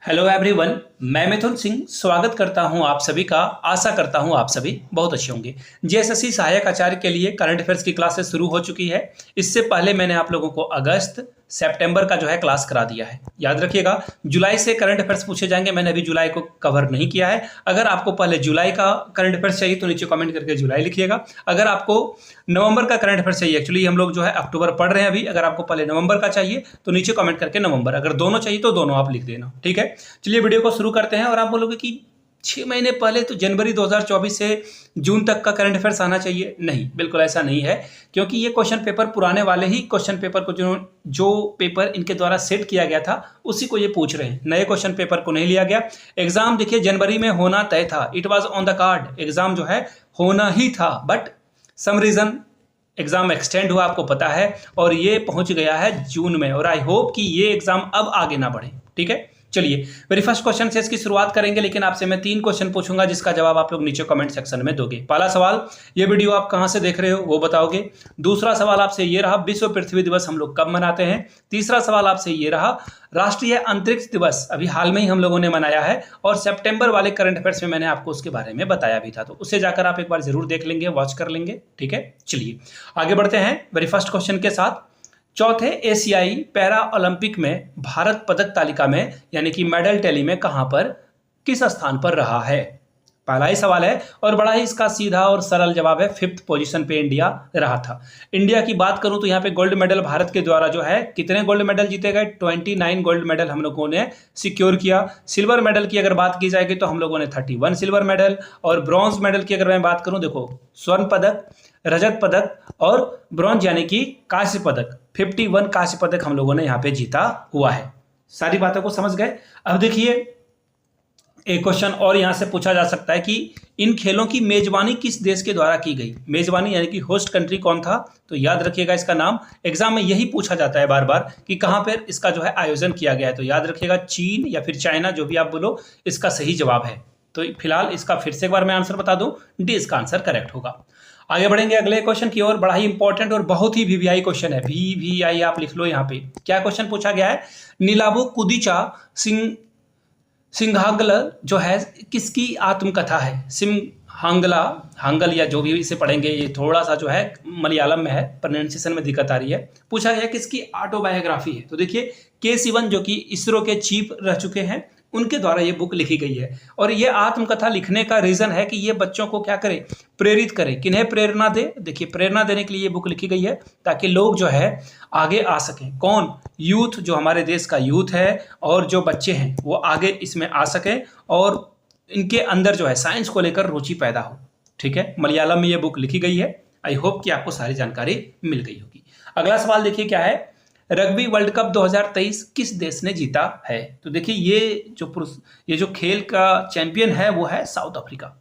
Hello everyone, मैं मिथुन सिंह स्वागत करता हूं आप सभी का। आशा करता हूं आप सभी बहुत अच्छे होंगे। जेएसएससी सहायक आचार्य के लिए करंट अफेयर्स की क्लासेस शुरू हो चुकी है। इससे पहले मैंने आप लोगों को अगस्त सितंबर का जो है क्लास करा दिया है। याद रखिएगा, जुलाई से करंट अफेयर्स पूछे जाएंगे। मैंने अभी जुलाई को कवर नहीं किया है। अगर आपको पहले जुलाई का करंट अफेयर्स चाहिए तो नीचे कमेंट करके जुलाई लिखिएगा। अगर आपको नवंबर का करंट अफेयर्स चाहिए, एक्चुअली हम लोग जो है अक्टूबर पढ़ रहे हैं अभी, अगर आपको पहले नवंबर का चाहिए तो नीचे कमेंट करके नवंबर, अगर दोनों चाहिए तो दोनों आप लिख देना, ठीक है। चलिए वीडियो को शुरू करते हैं। और आप बोलोगे कि 6 महीने पहले तो जनवरी 2024 से जून तक का करंट अफेयर्स आना चाहिए। नहीं, बिल्कुल ऐसा नहीं है, क्योंकि ये क्वेश्चन पेपर पुराने वाले ही क्वेश्चन पेपर को जो पेपर इनके द्वारा सेट किया गया था उसी को ये पूछ रहे हैं। नए क्वेश्चन पेपर को नहीं लिया गया। एग्जाम देखिए जनवरी में होना तय था, it was on the card. Exam जो है होना ही था, but some reason exam extend हुआ, आपको पता है, और ये पहुंच गया है जून में। और आई होप कि ये एग्जाम अब आगे ना बढ़े, ठीक है। चलिए मेरी फर्स्ट क्वेश्चन से इसकी शुरुआत करेंगे, लेकिन आपसे मैं 3 क्वेश्चन पूछूंगा जिसका जवाब आप लोग नीचे कमेंट सेक्शन में दोगे। पहला सवाल, ये वीडियो आप कहां से देख रहे हो वो बताओगे। दूसरा सवाल आपसे ये रहा, विश्व पृथ्वी दिवस हम लोग कब मनाते हैं। तीसरा सवाल आपसे ये रहा, राष्ट्रीय अंतरिक्ष दिवस अभी हाल में ही हम लोगों ने मनाया है, और सितंबर वाले करंट अफेयर्स में मैंने आपको उसके बारे में बताया भी था, तो उसे जाकर आप एक बार जरूर देख लेंगे, वॉच कर लेंगे, ठीक है। चलिए आगे बढ़ते हैं मेरी फर्स्ट क्वेश्चन के साथ। चौथे एशियाई पैरा ओलंपिक में भारत पदक तालिका में यानी कि मेडल टैली में कहां पर, किस स्थान पर रहा है। पहला ही सवाल है और बड़ा ही इसका सीधा और सरल जवाब है, 5th पोजीशन पे इंडिया रहा था। इंडिया की बात करूं तो यहाँ पे गोल्ड मेडल भारत के द्वारा जो है कितने गोल्ड मेडल जीते गए, 29 गोल्ड मेडल हम लोगों ने सिक्योर किया। सिल्वर मेडल की अगर बात की जाएगी तो हम लोगों ने 31 सिल्वर मेडल, और ब्रॉन्ज मेडल की अगर मैं बात करूं, देखो स्वर्ण पदक, रजत पदक और ब्रॉन्ज यानी कि कांस्य पदक, 51 कांस्य पदक हम लोगों ने यहाँ पे जीता हुआ है। सारी बातों को समझ गए। अब देखिए एक क्वेश्चन और यहां से पूछा जा सकता है कि इन खेलों की मेजबानी किस देश के द्वारा की गई। मेजबानी यानी कि होस्ट कंट्री कौन था, तो याद रखिएगा इसका नाम। एग्जाम में यही पूछा जाता है बार बार कि कहां पर इसका जो है आयोजन किया गया है, तो याद रखिएगा चीन या फिर चाइना, जो भी आप बोलो, इसका सही जवाब है। तो फिलहाल इसका फिर से एक बार मैं आंसर बता दूं, डी इसका आंसर करेक्ट होगा। आगे बढ़ेंगे अगले क्वेश्चन की ओर। बड़ा ही इंपॉर्टेंट और बहुत ही वीवीआई क्वेश्चन है, वीवीआई आप लिख लो यहाँ पे। क्या क्वेश्चन पूछा गया है, नीलाबू कुदिचा सिंघागल जो है किसकी आत्मकथा है। सिंहांगला, हांगल या जो भी इसे पढ़ेंगे, ये थोड़ा सा जो है मलयालम में है, प्रोनाउंसिएशन में दिक्कत आ रही है। पूछा गया किसकी ऑटोबायोग्राफी है, तो देखिए के सिवन जो कि इसरो के चीफ रह चुके हैं, उनके द्वारा ये बुक लिखी गई है। और ये आत्मकथा लिखने का रीजन है कि ये बच्चों को क्या करे, प्रेरित करे। किन्हें प्रेरणा दे, देखिए प्रेरणा देने के लिए ये बुक लिखी गई है ताकि लोग जो है आगे आ सकें। कौन, यूथ, जो हमारे देश का यूथ है और जो बच्चे हैं वो आगे इसमें आ सकें और इनके अंदर जो है साइंस को लेकर रुचि पैदा हो, ठीक है। मलयालम में ये बुक लिखी गई है। आई होप कि आपको सारी जानकारी मिल गई होगी। अगला सवाल देखिए क्या है, रग्बी वर्ल्ड कप 2023 किस देश ने जीता है। तो देखिए ये जो खेल का चैंपियन है वो है साउथ अफ्रीका।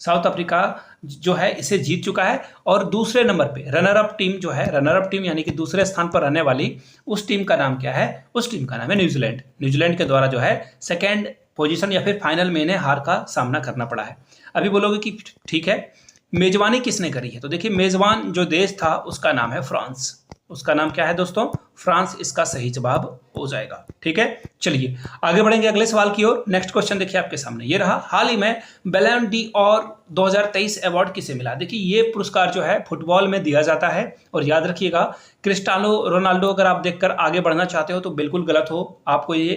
साउथ अफ्रीका जो है इसे जीत चुका है। और दूसरे नंबर पे रनर अप टीम जो है, रनर अप टीम यानी कि दूसरे स्थान पर रहने वाली उस टीम का नाम क्या है, उस टीम का नाम है न्यूजीलैंड। न्यूजीलैंड के द्वारा जो है सेकेंड पोजीशन या फिर फाइनल में इन्हें हार का सामना करना पड़ा है। अभी बोलोगे कि ठीक है मेजबानी किसने करी है, तो देखिए मेजबान जो देश था उसका नाम है फ्रांस। उसका नाम क्या है दोस्तों, फ्रांस इसका सही जवाब हो जाएगा, ठीक है। चलिए आगे बढ़ेंगे अगले सवाल की ओर। नेक्स्ट क्वेश्चन देखिए आपके सामने ये रहा, हाल ही में बैलन डी और 2023 अवार्ड किसे मिला। देखिए ये पुरस्कार जो है फुटबॉल में दिया जाता है, और याद रखिएगा क्रिस्टियानो रोनाल्डो अगर आप देखकर आगे बढ़ना चाहते हो तो बिल्कुल गलत हो, आपको ये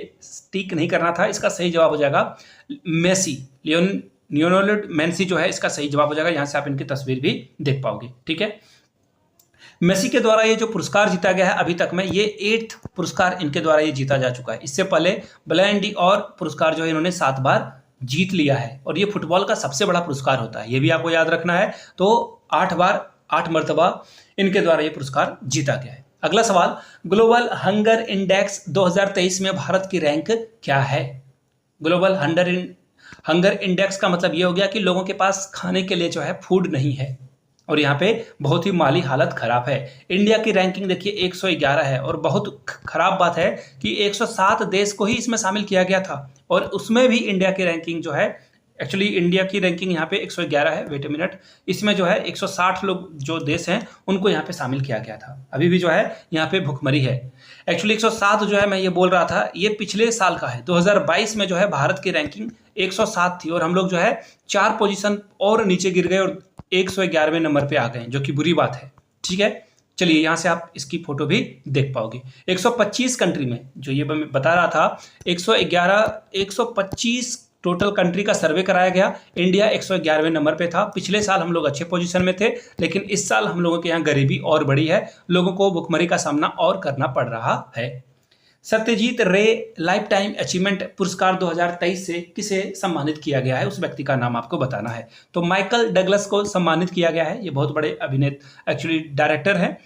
टिक नहीं करना था। इसका सही जवाब हो जाएगा मेसी, लियोनेल मेसी जो है इसका सही जवाब हो जाएगा। यहां से आप इनकी तस्वीर भी देख पाओगे, ठीक है। मेसी के द्वारा ये जो पुरस्कार जीता गया है अभी तक में, ये 8th पुरस्कार इनके द्वारा ये जीता जा चुका है। इससे पहले बैलन डी और पुरस्कार जो है इन्होंने 7 बार जीत लिया है, और ये फुटबॉल का सबसे बड़ा पुरस्कार होता है, ये भी आपको याद रखना है। तो 8 मरतबा इनके द्वारा ये पुरस्कार जीता गया है। अगला सवाल, ग्लोबल हंगर इंडेक्स 2023 में भारत की रैंक क्या है। ग्लोबल हंगर इंडेक्स का मतलब ये हो गया कि लोगों के पास खाने के लिए जो है फूड नहीं है, और यहाँ पे बहुत ही माली हालत खराब है। इंडिया की रैंकिंग देखिए 111 है, और बहुत खराब बात है कि 107 देश को ही इसमें शामिल किया गया था, और उसमें भी इंडिया की रैंकिंग जो है एक्चुअली इंडिया की रैंकिंग यहाँ पे 111 है, वेट अ मिनट, इसमें जो है 160 लोग जो देश हैं उनको यहाँ पे शामिल किया गया था। अभी भी जो है यहाँ पे भुखमरी है। एक्चुअली 107 जो है मैं ये बोल रहा था, ये पिछले साल का है। 2022 में जो है भारत की रैंकिंग 107 थी और हम लोग जो है 4 पोजीशन और नीचे गिर गए और 111वें नंबर पे आ गए, जो कि बुरी बात है। ठीक है, चलिए यहाँ से आप इसकी फोटो भी देख पाओगे। 125 कंट्री में, जो ये मैं बता रहा था, 125 टोटल कंट्री का सर्वे कराया गया। इंडिया 111वें नंबर पे था। पिछले साल हम लोग अच्छे पोजीशन में थे, लेकिन इस साल हम लोगों के यहाँ गरीबी और बढ़ी है, लोगों को भुखमरी का सामना और करना पड़ रहा है। सत्यजीत रे लाइफ टाइम अचीवमेंट पुरस्कार 2023 से किसे सम्मानित किया गया है, उस व्यक्ति का नाम आपको बताना है। तो माइकल डगलस को सम्मानित किया गया है। ये बहुत बड़े अभिनेता, एक्चुअली डायरेक्टर हैं।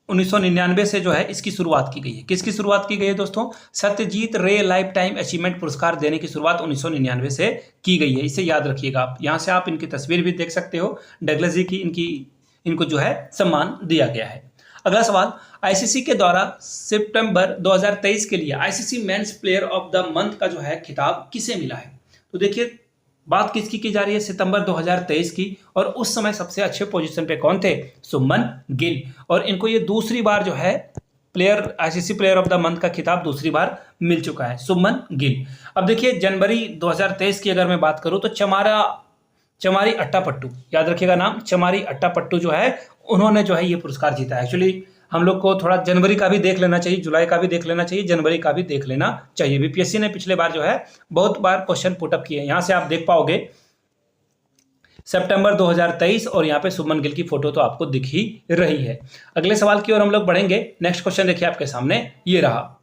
1999 से जो है इसकी शुरुआत की गई है। किसकी शुरुआत की गई है दोस्तों? सत्यजीत रे लाइफ टाइम अचीवमेंट पुरस्कार देने की शुरुआत 1999 से की गई है। इसे याद रखिएगा आप। यहाँ से आप इनकी तस्वीर भी देख सकते हो, डगलस जी की। इनको जो है सम्मान दिया गया है। अगला सवाल, आईसीसी के द्वारा सितंबर 2023 के लिए ICC men's player of the month का जो है खिताब किसे मिला है? तो देखिए, बात किसकी की जा रही है? सितंबर 2023 की। और उस समय सबसे अच्छे पोजीशन पे कौन थे? शुभमन गिल। और इनको ये दूसरी बार जो है ICC player of the month का खिताब दूसरी बार मिल चुका है, शुभमन गिल। अब देखिए, जनवरी 2023 की अगर मैं बात करूं तो चमारी अट्टापट्टू, याद रखिएगा नाम, चमारी अट्टापट्टू जो है, उन्होंने जो है ये पुरस्कार जीता है। एक्चुअली हम लोग को थोड़ा जनवरी का भी देख लेना चाहिए, जुलाई का भी देख लेना चाहिए, जनवरी का भी देख लेना चाहिए। बीपीएससी ने पिछले बार जो है बहुत बार क्वेश्चन पुटअप किए। यहाँ से आप देख पाओगे सितंबर 2023, और यहाँ पे शुभमन गिल की फोटो तो आपको दिख ही रही है। अगले सवाल की ओर हम लोग बढ़ेंगे। नेक्स्ट क्वेश्चन देखिए आपके सामने, ये रहा।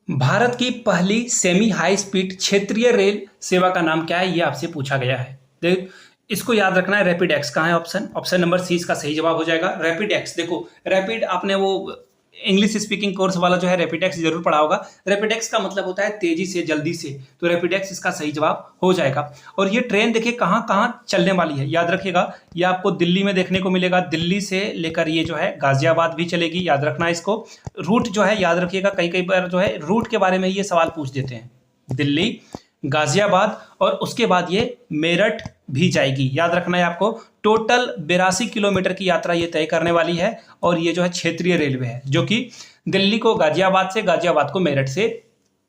भारत की पहली सेमी हाई स्पीड क्षेत्रीय रेल सेवा का नाम क्या है? ये आपसे पूछा गया है। देख, इसको याद रखना है। रैपिड एक्स कहाँ है? ऑप्शन नंबर सी इसका सही जवाब हो जाएगा, रैपिड एक्स। देखो, रैपिड, आपने वो इंग्लिश स्पीकिंग कोर्स वाला जो है रैपिड एक्स जरूर पढ़ा होगा। रैपिड एक्स का मतलब होता है तेजी से, जल्दी से। तो रैपिड एक्स इसका सही जवाब हो जाएगा। और ये ट्रेन देखिए कहाँ कहाँ चलने वाली है, याद रखिएगा। ये आपको दिल्ली में देखने को मिलेगा, दिल्ली से लेकर ये जो है गाजियाबाद भी चलेगी, याद रखना इसको। रूट जो है याद रखिएगा, कई बार जो है रूट के बारे में ये सवाल पूछ देते हैं। दिल्ली, गाजियाबाद, और उसके बाद ये मेरठ भी जाएगी, याद रखना है आपको। टोटल 82 किलोमीटर की यात्रा ये तय करने वाली है। और ये जो है क्षेत्रीय रेलवे है, जो कि दिल्ली को गाजियाबाद से, गाजियाबाद को मेरठ से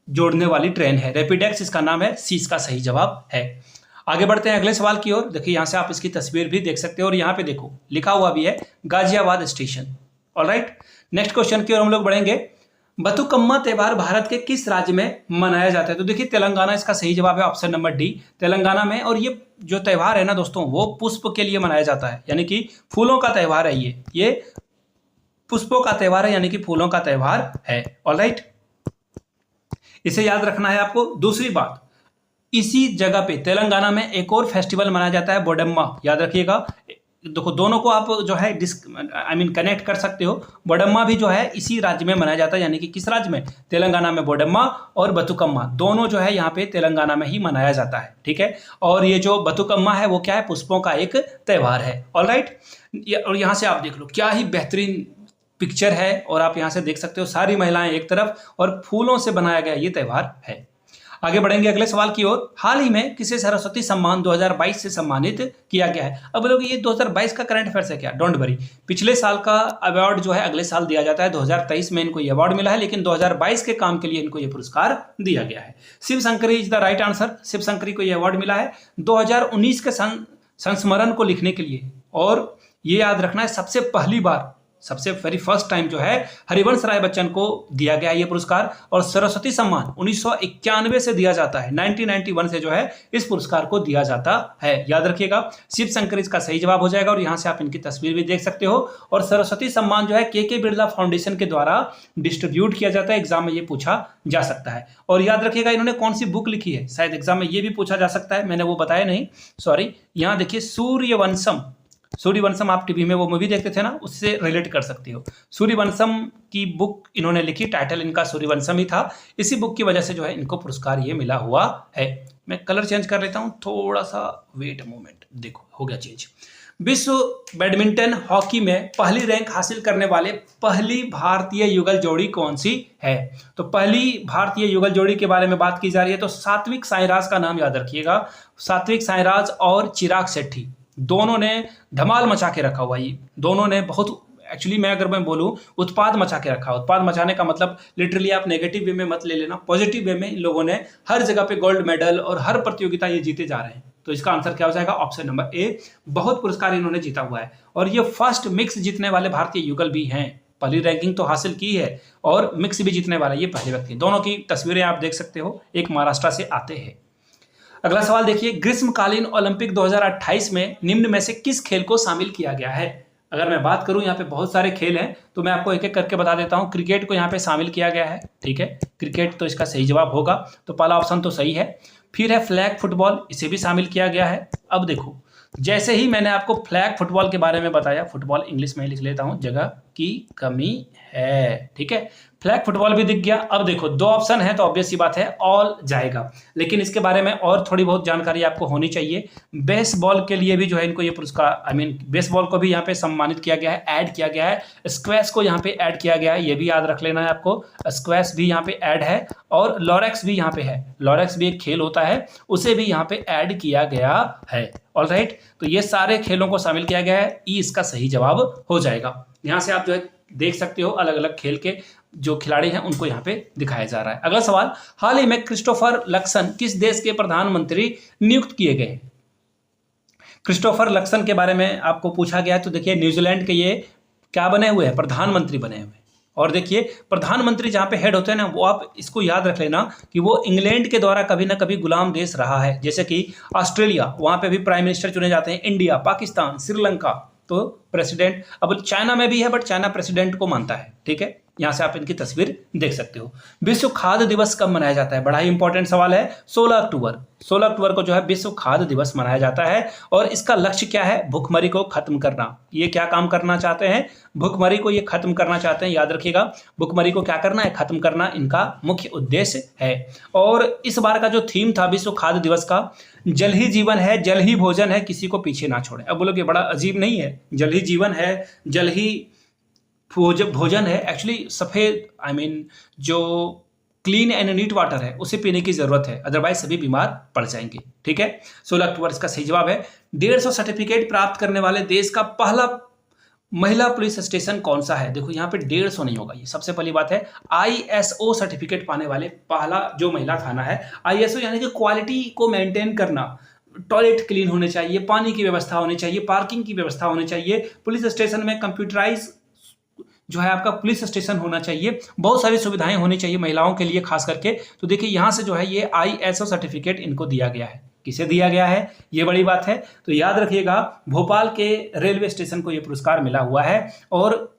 जोड़ने वाली ट्रेन है। रैपिड एक्स इसका नाम है, सी इसका सही जवाब है। आगे बढ़ते हैं अगले सवाल की ओर। देखिए, यहाँ से आप इसकी तस्वीर भी देख सकते हो, और यहाँ पे देखो लिखा हुआ भी है Ghaziabad station. Alright, next question की ओर हम लोग बढ़ेंगे। बथुकम्मा त्योहार भारत के किस राज्य में मनाया जाता है? तो देखिए, तेलंगाना इसका सही जवाब है, ऑप्शन नंबर डी, तेलंगाना में। और ये जो त्यौहार है ना दोस्तों, वो पुष्प के लिए मनाया जाता है, यानी कि फूलों का त्यौहार है। ये पुष्पों का त्यौहार है, यानी कि फूलों का त्यौहार है। ऑलराइट, इसे याद रखना है आपको। दूसरी बात, इसी जगह पे तेलंगाना में एक और फेस्टिवल मनाया जाता है, बोडम्मा, याद रखिएगा। देखो, दोनों को आप जो है कनेक्ट कर सकते हो। बोडम्मा भी जो है इसी राज्य में मनाया जाता है, यानी कि किस राज्य में? तेलंगाना में बोडम्मा और बथुकम्मा दोनों जो है यहाँ पे तेलंगाना में ही मनाया जाता है। ठीक है, और ये जो बथुकम्मा है वो क्या है? पुष्पों का एक त्यौहार है। ऑलराइट, और यहाँ से आप देख लो, क्या ही बेहतरीन पिक्चर है। और आप यहाँ से देख सकते हो, सारी महिलाएं एक तरफ और फूलों से बनाया गया ये त्यौहार है। आगे बढ़ेंगे अगले सवाल की ओर। हाल ही में किसे सरस्वती सम्मान 2022 से सम्मानित किया गया है? अब लोग, ये 2022 का करंट अफेयर्स है क्या? डोंट वरी, पिछले साल का अवार्ड जो है अगले साल दिया जाता है। 2023 में इनको ये अवार्ड मिला है, लेकिन 2022 के काम के लिए इनको ये पुरस्कार दिया गया है। Shiv Shankari is the right answer. Shiv Shankari को ये अवार्ड मिला है 2019 के संस्मरण को लिखने के लिए। और ये याद रखना है, सबसे वेरी फर्स्ट टाइम जो है हरिवंश राय बच्चन को दिया गया है ये पुरस्कार। और सरस्वती सम्मान 1991 से दिया जाता है, 1991 से जो है इस पुरस्कार को दिया जाता है, याद रखिएगा। शिव शंकर इसका सही जवाब हो जाएगा। और यहाँ से आप इनकी तस्वीर भी देख सकते हो। और सरस्वती सम्मान जो है के बिरला फाउंडेशन के द्वारा डिस्ट्रीब्यूट किया जाता है। एग्जाम में ये पूछा जा सकता है। और याद रखिएगा, इन्होंने कौन सी बुक लिखी है, शायद एग्जाम में ये भी पूछा जा सकता है, मैंने वो बताया नहीं, सॉरी। यहाँ देखिए, सूर्यवंशम, आप टीवी में वो मूवी देखते थे ना, उससे रिलेट कर सकते हो। सूर्यवंशम की बुक इन्होंने लिखी, टाइटल इनका सूर्यवंशम ही था। इसी बुक की वजह से जो है इनको पुरस्कार ये मिला हुआ है। मैं कलर चेंज कर लेता हूँ थोड़ा सा, वेट मोमेंट, देखो हो गया चेंज। विश्व बैडमिंटन हॉकी में पहली रैंक हासिल करने वाले पहली भारतीय युगल जोड़ी कौन सी है? तो पहली भारतीय युगल जोड़ी के बारे में बात की जा रही है तो सात्विक साईराज का नाम याद रखिएगा। सात्विक साईराज और चिराग शेट्टी दोनों ने धमाल मचा के रखा हुआ है। दोनों ने बहुत, एक्चुअली मैं बोलूं, उत्पाद मचा के रखा। उत्पाद मचाने का मतलब लिटरली आप नेगेटिव वे में मत ले लेना, पॉजिटिव वे में इन लोगों ने हर जगह पे गोल्ड मेडल और हर प्रतियोगिता ये जीते जा रहे हैं। तो इसका आंसर क्या हो जाएगा? Option number A. बहुत पुरस्कार इन्होंने जीता हुआ है और ये फर्स्ट मिक्स जीतने वाले भारतीय युगल भी हैं। पहली रैंकिंग तो हासिल की है और मिक्स भी जीतने वाला ये पहले व्यक्ति। दोनों की तस्वीरें आप देख सकते हो, एक महाराष्ट्र से आते हैं। अगला सवाल देखिए, ग्रीष्मकालीन ओलंपिक 2028 में निम्न में से किस खेल को शामिल किया गया है? अगर मैं बात करूं, यहाँ पे बहुत सारे खेल हैं तो मैं आपको एक एक करके बता देता हूं। क्रिकेट को यहाँ पे शामिल किया गया है, ठीक है, क्रिकेट तो इसका सही जवाब होगा, तो पहला ऑप्शन तो सही है। फिर है फ्लैग फुटबॉल, इसे भी शामिल किया गया है। अब देखो, जैसे ही मैंने आपको फ्लैग फुटबॉल के बारे में बताया, फुटबॉल इंग्लिश में ही लिख लेता हूं, जगह की कमी है, ठीक है, फ्लैग फुटबॉल भी दिख गया। अब देखो दो ऑप्शन है तो ऑब्वियस सी बात है ऑल जाएगा, लेकिन इसके बारे में और थोड़ी बहुत जानकारी आपको होनी चाहिए। बेसबॉल के लिए भी जो है इनको ये पुरस्कार, बेसबॉल को भी यहाँ पे सम्मानित किया गया है, ऐड किया गया है। स्क्वैश को यहाँ पे ऐड किया गया है, ये भी याद रख लेना है आपको, स्क्वैश भी यहाँ पे ऐड है और लॉरेक्स भी यहाँ पे है। लॉरेक्स भी एक खेल होता है, उसे भी यहाँ पे ऐड किया गया है। ऑलराइट, तो ये सारे खेलों को शामिल किया गया है, ई इसका सही जवाब हो जाएगा। यहाँ से आप जो है देख सकते हो अलग अलग खेल के जो खिलाड़ी हैं उनको यहाँ पे दिखाया जा रहा है। अगला सवाल, हाल ही में क्रिस्टोफर लक्सन किस देश के प्रधानमंत्री नियुक्त किए गए? क्रिस्टोफर लक्सन के बारे में आपको पूछा गया है, तो देखिए न्यूजीलैंड के ये क्या बने हुए हैं? प्रधानमंत्री बने हुए। और देखिए प्रधानमंत्री जहाँ पे हेड होते हैं ना, वो आप इसको याद रख लेना कि वो इंग्लैंड के द्वारा कभी ना कभी गुलाम देश रहा है। जैसे कि ऑस्ट्रेलिया, वहाँ पे भी प्राइम मिनिस्टर चुने जाते हैं। इंडिया, पाकिस्तान, श्रीलंका तो प्रेसिडेंट, अब चाइना में भी है बट चाइना प्रेसिडेंट को मानता है, ठीक है। यहाँ से आप इनकी तस्वीर देख सकते हो। विश्व खाद्य दिवस कब मनाया जाता है? बड़ा ही इंपॉर्टेंट सवाल है। 16 अक्टूबर। 16 अक्टूबर को जो है विश्व खाद्य दिवस मनाया जाता है और इसका लक्ष्य क्या है? भूखमरी को खत्म करना। ये क्या काम करना चाहते हैं? भूखमरी को ये खत्म करना चाहते हैं, याद रखिएगा। भूखमरी को क्या करना है? खत्म करना इनका मुख्य उद्देश्य है। और इस बार का जो थीम था विश्व खाद्य दिवस का, जल ही जीवन है, जल ही भोजन है, किसी को पीछे ना छोड़े। अब बोलोगे बड़ा अजीब नहीं है? जल ही जीवन है, जल ही भोजन है, एक्चुअली सफेद जो क्लीन एंड नीट वाटर है उसे पीने की जरूरत है, अदरवाइज सभी बीमार पड़ जाएंगे, ठीक है। 16 अक्टूबर इसका सही जवाब है। 150 सर्टिफिकेट प्राप्त करने वाले देश का पहला महिला पुलिस स्टेशन कौन सा है? देखो यहाँ पे 150 नहीं होगा, ये सबसे पहली बात है। ISO सर्टिफिकेट पाने वाले पहला जो महिला थाना है। ISO यानी कि क्वालिटी को मेंटेन करना, टॉयलेट क्लीन होने चाहिए, पानी की व्यवस्था होनी चाहिए, पार्किंग की व्यवस्था होनी चाहिए, पुलिस स्टेशन में कंप्यूटराइज जो है आपका पुलिस स्टेशन होना चाहिए, बहुत सारी सुविधाएं होनी चाहिए महिलाओं के लिए खास करके। तो देखिए यहाँ से जो है ये ISO सर्टिफिकेट इनको दिया गया है। किसे दिया गया है, ये बड़ी बात है। तो याद रखिएगा भोपाल के रेलवे स्टेशन को ये पुरस्कार मिला हुआ है। और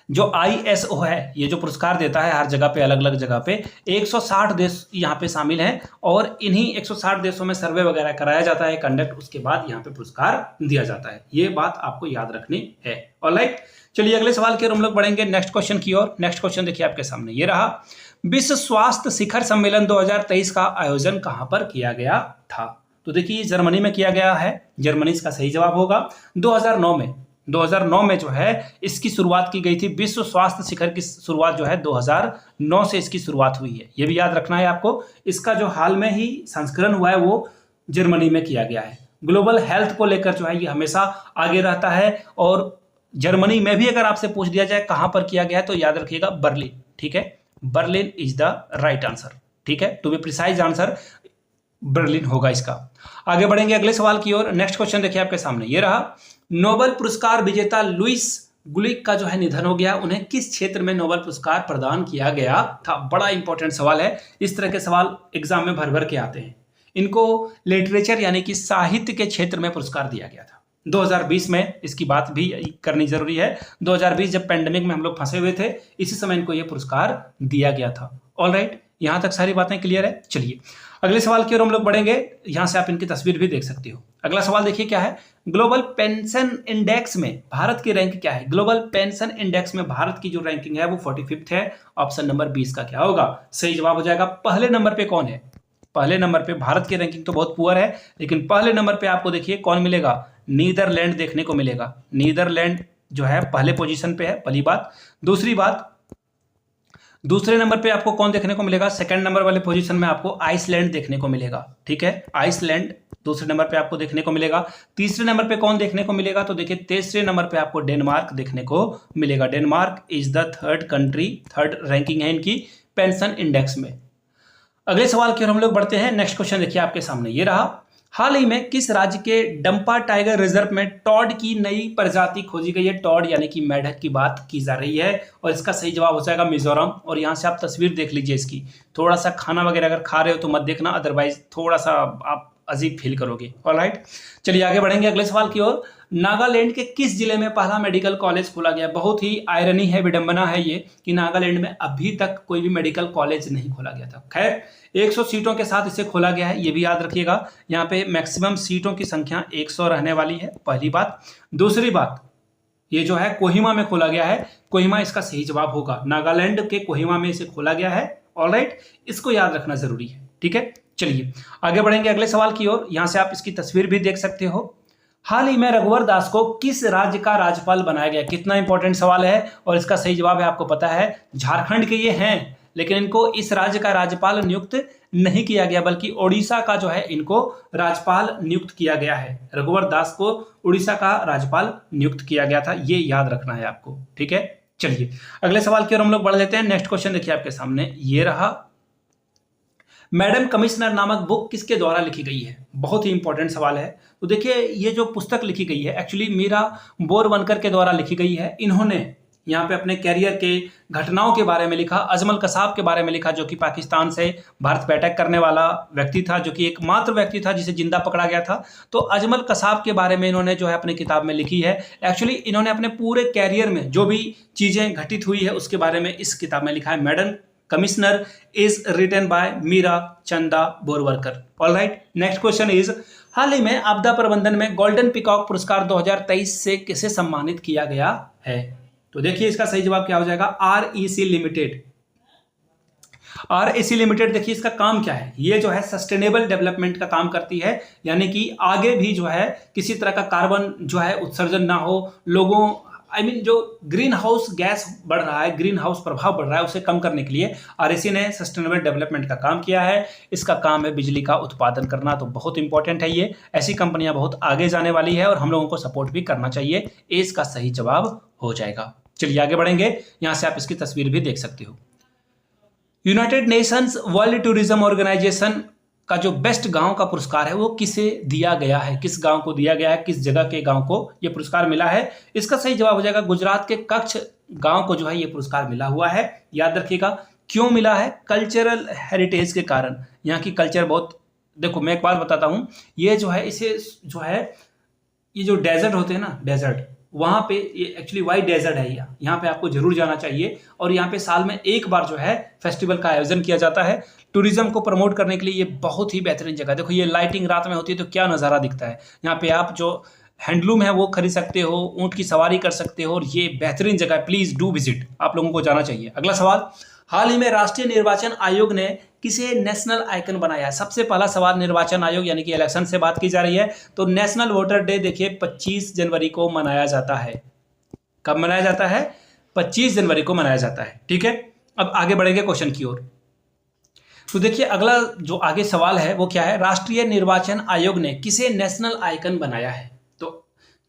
जो ISO है ये जो पुरस्कार देता है हर जगह पे, अलग अलग जगह पे 160 देश यहाँ पे शामिल हैं और इन्हीं 160 देशों में सर्वे वगैरह कराया जाता है, कंडक्ट, उसके बाद यहाँ पे पुरस्कार दिया जाता है। ये बात आपको याद रखनी है। ऑलराइट, चलिए अगले सवाल की ओर हम लोग बढ़ेंगे, नेक्स्ट क्वेश्चन की ओर। नेक्स्ट क्वेश्चन देखिए आपके सामने ये रहा। विश्व स्वास्थ्य शिखर सम्मेलन 2023 का आयोजन कहां पर किया गया था? तो देखिए जर्मनी में किया गया है, जर्मनी इसका सही जवाब होगा। 2009 में जो है इसकी शुरुआत की गई थी। विश्व स्वास्थ्य शिखर की शुरुआत जो है 2009 से इसकी शुरुआत हुई है, ये भी याद रखना है आपको। इसका जो हाल में ही संस्करण हुआ है वो जर्मनी में किया गया है। ग्लोबल हेल्थ को लेकर जो है ये हमेशा आगे रहता है। और जर्मनी में भी अगर आपसे पूछ दिया जाए कहां पर किया गया है तो याद रखिएगा बर्लिन, ठीक है। Berlin is the right answer, ठीक है। To be precise answer Berlin होगा इसका। आगे बढ़ेंगे अगले सवाल की ओर। नेक्स्ट क्वेश्चन देखिए आपके सामने ये रहा। नोबेल पुरस्कार विजेता लुइस गुलिक का जो है निधन हो गया। उन्हें किस क्षेत्र में नोबेल पुरस्कार प्रदान किया गया था? बड़ा इंपॉर्टेंट सवाल है। इस तरह के सवाल एग्जाम में भर भर के आते हैं। इनको लिटरेचर यानी कि साहित्य के क्षेत्र में पुरस्कार दिया गया था 2020 में। इसकी बात भी करनी जरूरी है। 2020 जब पेंडेमिक में हम लोग फंसे हुए थे, इसी समय इनको यह पुरस्कार दिया गया था। ऑलराइट, यहां तक सारी बातें क्लियर है। चलिए अगले सवाल की ओर हम लोग बढ़ेंगे। यहां से आप इनकी तस्वीर भी देख सकते हो। अगला सवाल देखिए क्या है। ग्लोबल पेंशन इंडेक्स में भारत की रैंक क्या है? ग्लोबल पेंशन इंडेक्स में भारत की जो रैंकिंग है वो 45th है। ऑप्शन नंबर 20 का क्या होगा? सही जवाब हो जाएगा। पहले नंबर पे कौन है? पहले नंबर पे भारत की रैंकिंग तो बहुत पुअर है, लेकिन पहले नंबर पे आपको देखिए कौन मिलेगा? नीदरलैंड देखने को मिलेगा। नीदरलैंड जो है पहले पोजीशन पे है, पहली बात। दूसरी बात, दूसरे नंबर पे आपको कौन देखने को मिलेगा? सेकंड नंबर वाले पोजीशन में आपको आइसलैंड देखने को मिलेगा। ठीक है, आइसलैंड दूसरे नंबर पे आपको देखने को मिलेगा। तीसरे नंबर पे कौन देखने को मिलेगा? तो देखिए तीसरे नंबर पे आपको डेनमार्क देखने को मिलेगा। Denmark is the third country, third ranking है इनकी पेंशन इंडेक्स में। अगले सवाल की ओर हम लोग बढ़ते हैं। नेक्स्ट क्वेश्चन देखिए आपके सामने ये रहा। हाल ही में किस राज्य के डंपा टाइगर रिजर्व में टॉड की नई प्रजाति खोजी गई है? टॉड यानी कि मेढक की बात की जा रही है और इसका सही जवाब हो जाएगा मिजोरम। और यहाँ से आप तस्वीर देख लीजिए इसकी। थोड़ा सा खाना वगैरह अगर खा रहे हो तो मत देखना, अदरवाइज थोड़ा सा आप अजीब फील करोगे। ऑलराइट, चलिए आगे बढ़ेंगे अगले सवाल की ओर। नागालैंड के किस जिले में पहला मेडिकल कॉलेज खोला गया? बहुत ही आयरनी है, विडंबना है ये कि नागालैंड में अभी तक कोई भी मेडिकल कॉलेज नहीं खोला गया था। खैर 100 सीटों के साथ इसे खोला गया है, ये भी याद रखिएगा। यहाँ पे मैक्सिमम सीटों की संख्या 100 रहने वाली है, पहली बात। दूसरी बात, ये जो है कोहिमा में खोला गया है। कोहिमा इसका सही जवाब होगा। नागालैंड के कोहिमा में इसे खोला गया है। ऑलराइट, इसको याद रखना जरूरी है। ठीक है, चलिए आगे बढ़ेंगे अगले सवाल की ओर। यहां से आप इसकी तस्वीर भी देख सकते हो। हाल ही में रघुवर दास को किस राज्य का राज्यपाल बनाया गया? कितना इंपॉर्टेंट सवाल है और इसका सही जवाब है आपको पता है, झारखंड के ये हैं, लेकिन इनको इस राज्य का राज्यपाल नियुक्त नहीं किया गया, बल्कि ओडिशा का जो है इनको राज्यपाल नियुक्त किया गया है। रघुवर दास को उड़ीसा का राज्यपाल नियुक्त किया गया था, ये याद रखना है आपको। ठीक है, चलिए अगले सवाल की ओर हम लोग बढ़ लेते हैं। नेक्स्ट क्वेश्चन देखिए आपके सामने ये रहा। मैडम कमिश्नर नामक बुक किसके द्वारा लिखी गई है? बहुत ही इंपॉर्टेंट सवाल है। तो देखिए ये जो पुस्तक लिखी गई है एक्चुअली मीरा बोरवनकर के द्वारा लिखी गई है। इन्होंने यहाँ पे अपने कैरियर के घटनाओं के बारे में लिखा, अजमल कसाब के बारे में लिखा जो कि पाकिस्तान से भारत पे अटैक करने वाला व्यक्ति था, जो कि एकमात्र व्यक्ति था जिसे जिंदा पकड़ा गया था। तो अजमल कसाब के बारे में इन्होंने जो है अपनी किताब में लिखी है। एक्चुअली इन्होंने अपने पूरे कैरियर में जो भी चीजें घटित हुई है उसके बारे में इस किताब में लिखा है। Madam commissioner is written by Meera Chanda Borwalkar. Alright, next question is हाल ही में आपदा प्रबंधन में गोल्डन पीकॉक पुरस्कार 2023 से किसे सम्मानित किया गया है? तो देखिए इसका सही जवाब क्या हो जाएगा? REC limited. आरईसी लिमिटेड देखिए इसका काम क्या है, ये जो है सस्टेनेबल डेवलपमेंट का काम करती है, यानी कि आगे भी जो है किसी तरह का कार्बन जो है उत्सर्जन ना हो, लोगों जो ग्रीन हाउस गैस बढ़ रहा है, ग्रीन हाउस प्रभाव बढ़ रहा है, उसे कम करने के लिए आरईसी ने सस्टेनेबल डेवलपमेंट का काम किया है। इसका काम है बिजली का उत्पादन करना, तो बहुत इंपॉर्टेंट है ये। ऐसी कंपनियां बहुत आगे जाने वाली है और हम लोगों को सपोर्ट भी करना चाहिए। इसका सही जवाब हो जाएगा। चलिए आगे बढ़ेंगे। यहां से आप इसकी तस्वीर भी देख सकते हो। United Nations World Tourism Organization का जो बेस्ट गांव का पुरस्कार है वो किसे दिया गया है? किस गांव को दिया गया है? किस जगह के गांव को ये पुरस्कार मिला है? इसका सही जवाब हो जाएगा गुजरात के कच्छ गांव को जो है ये पुरस्कार मिला हुआ है। याद रखिएगा क्यों मिला है? कल्चरल हेरिटेज के कारण। यहाँ की कल्चर बहुत, देखो मैं एक बात बताता हूँ, ये जो है इसे जो है ये जो डेजर्ट होते हैं ना, डेजर्ट, वहाँ पे ये एक्चुअली वाइट डेजर्ट है। यहाँ पे आपको जरूर जाना चाहिए और यहाँ पे साल में एक बार जो है फेस्टिवल का आयोजन किया जाता है। टूरिज्म को प्रमोट करने के लिए ये बहुत ही बेहतरीन जगह। देखो ये लाइटिंग रात में होती है तो क्या नज़ारा दिखता है। यहाँ पे आप जो हैंडलूम है वो खरीद सकते हो, ऊँट की सवारी कर सकते हो और ये बेहतरीन जगह है। प्लीज़ डू विजिट, आप लोगों को जाना चाहिए। अगला सवाल, हाल ही में राष्ट्रीय निर्वाचन आयोग ने किसे नेशनल आइकन बनाया है? सबसे पहला सवाल निर्वाचन आयोग यानी कि इलेक्शन से बात की जा रही है। तो नेशनल वोटर डे देखिए 25 जनवरी को मनाया जाता है। कब मनाया जाता है? 25 जनवरी को मनाया जाता है। ठीक है, अब आगे बढ़ेंगे क्वेश्चन की ओर। तो देखिए अगला जो आगे सवाल है वो क्या है? राष्ट्रीय निर्वाचन आयोग ने किसे नेशनल आइकन बनाया है? तो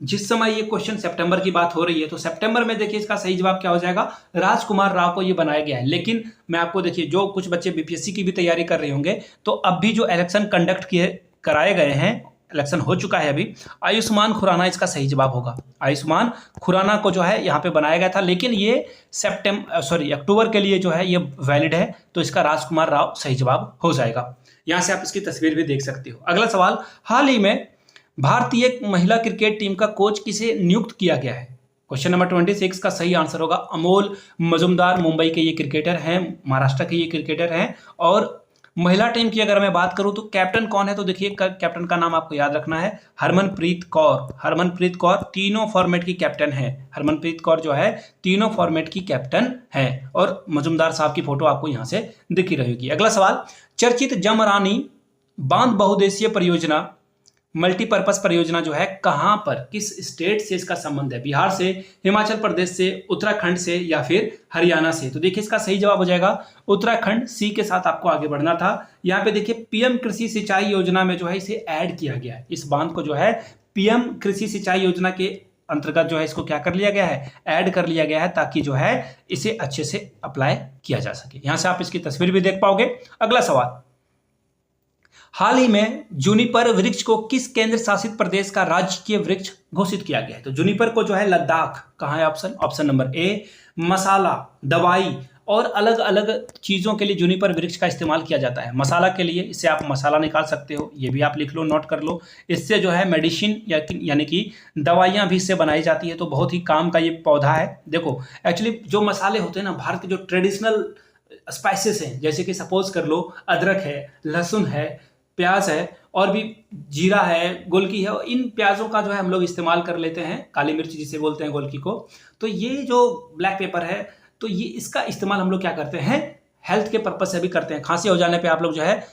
जिस समय ये क्वेश्चन सितंबर की बात हो रही है तो सितंबर में देखिए इसका सही जवाब क्या हो जाएगा? राजकुमार राव को ये बनाया गया है। लेकिन मैं आपको देखिए जो कुछ बच्चे बीपीएससी की भी तैयारी कर रहे होंगे तो अब भी जो इलेक्शन कंडक्ट किए कराए गए हैं, इलेक्शन हो चुका है अभी, आयुष्मान खुराना इसका सही जवाब होगा। आयुष्मान खुराना को जो है यहाँ पे बनाया गया था, लेकिन ये अक्टूबर के लिए जो है ये वैलिड है, तो इसका राजकुमार राव सही जवाब हो जाएगा। यहाँ से आप इसकी तस्वीर भी देख सकते हो। अगला सवाल, हाल ही में भारतीय महिला क्रिकेट टीम का कोच किसे नियुक्त किया गया है? क्वेश्चन नंबर 26 का सही आंसर होगा अमोल मजुमदार। मुंबई के ये क्रिकेटर हैं, महाराष्ट्र के ये क्रिकेटर हैं। और महिला टीम की अगर मैं बात करूं तो कैप्टन कौन है? तो देखिए कैप्टन का नाम आपको याद रखना है, हरमनप्रीत कौर। हरमनप्रीत कौर तीनों फॉर्मेट की कैप्टन है। हरमनप्रीत कौर जो है तीनों फॉर्मेट की कैप्टन है और मजुमदार साहब की फोटो आपको यहां से दिख ही रहेगी। अगला सवाल, चर्चित जमरानी बांध बहुउद्देशीय परियोजना मल्टीपर्पज परियोजना जो है कहाँ पर, किस स्टेट से इसका संबंध है, बिहार से, हिमाचल प्रदेश से, उत्तराखंड से या फिर हरियाणा से। तो देखिए इसका सही जवाब हो जाएगा उत्तराखंड, सी के साथ आपको आगे बढ़ना था। यहाँ पे देखिए पीएम कृषि सिंचाई योजना में जो है इसे ऐड किया गया है, इस बांध को जो है पीएम कृषि सिंचाई योजना के अंतर्गत जो है इसको क्या कर लिया गया है, ऐड कर लिया गया है, ताकि जो है इसे अच्छे से अप्लाई किया जा सके। यहां से आप इसकी तस्वीर भी देख पाओगे। अगला सवाल, हाल ही में जूनिपर वृक्ष को किस केंद्र शासित प्रदेश का राजकीय वृक्ष घोषित किया गया है? तो जूनिपर को जो है लद्दाख, कहाँ है ऑप्शन नंबर ए, मसाला, दवाई और अलग अलग चीजों के लिए जूनिपर वृक्ष का इस्तेमाल किया जाता है। मसाला के लिए इससे आप मसाला निकाल सकते हो, ये भी आप लिख लो, नोट कर लो। इससे जो है मेडिसिन यानी कि दवाइयाँ भी इससे बनाई जाती है, तो बहुत ही काम का ये पौधा है। देखो एक्चुअली जो मसाले होते हैं ना, भारत के जो ट्रेडिशनल स्पाइसेस हैं, जैसे कि सपोज कर लो अदरक है, लहसुन है, प्याज है और भी जीरा है, गोलकी है, इन प्याजों का जो है हम लोग इस्तेमाल कर लेते हैं, काली मिर्च जिसे बोलते हैं गोलकी को। तो ये जो ब्लैक पेपर है, तो ये इसका इस्तेमाल हम लोग क्या करते हैं, हेल्थ के पर्पज से भी करते हैं। खांसी हो जाने पे आप लोग जो है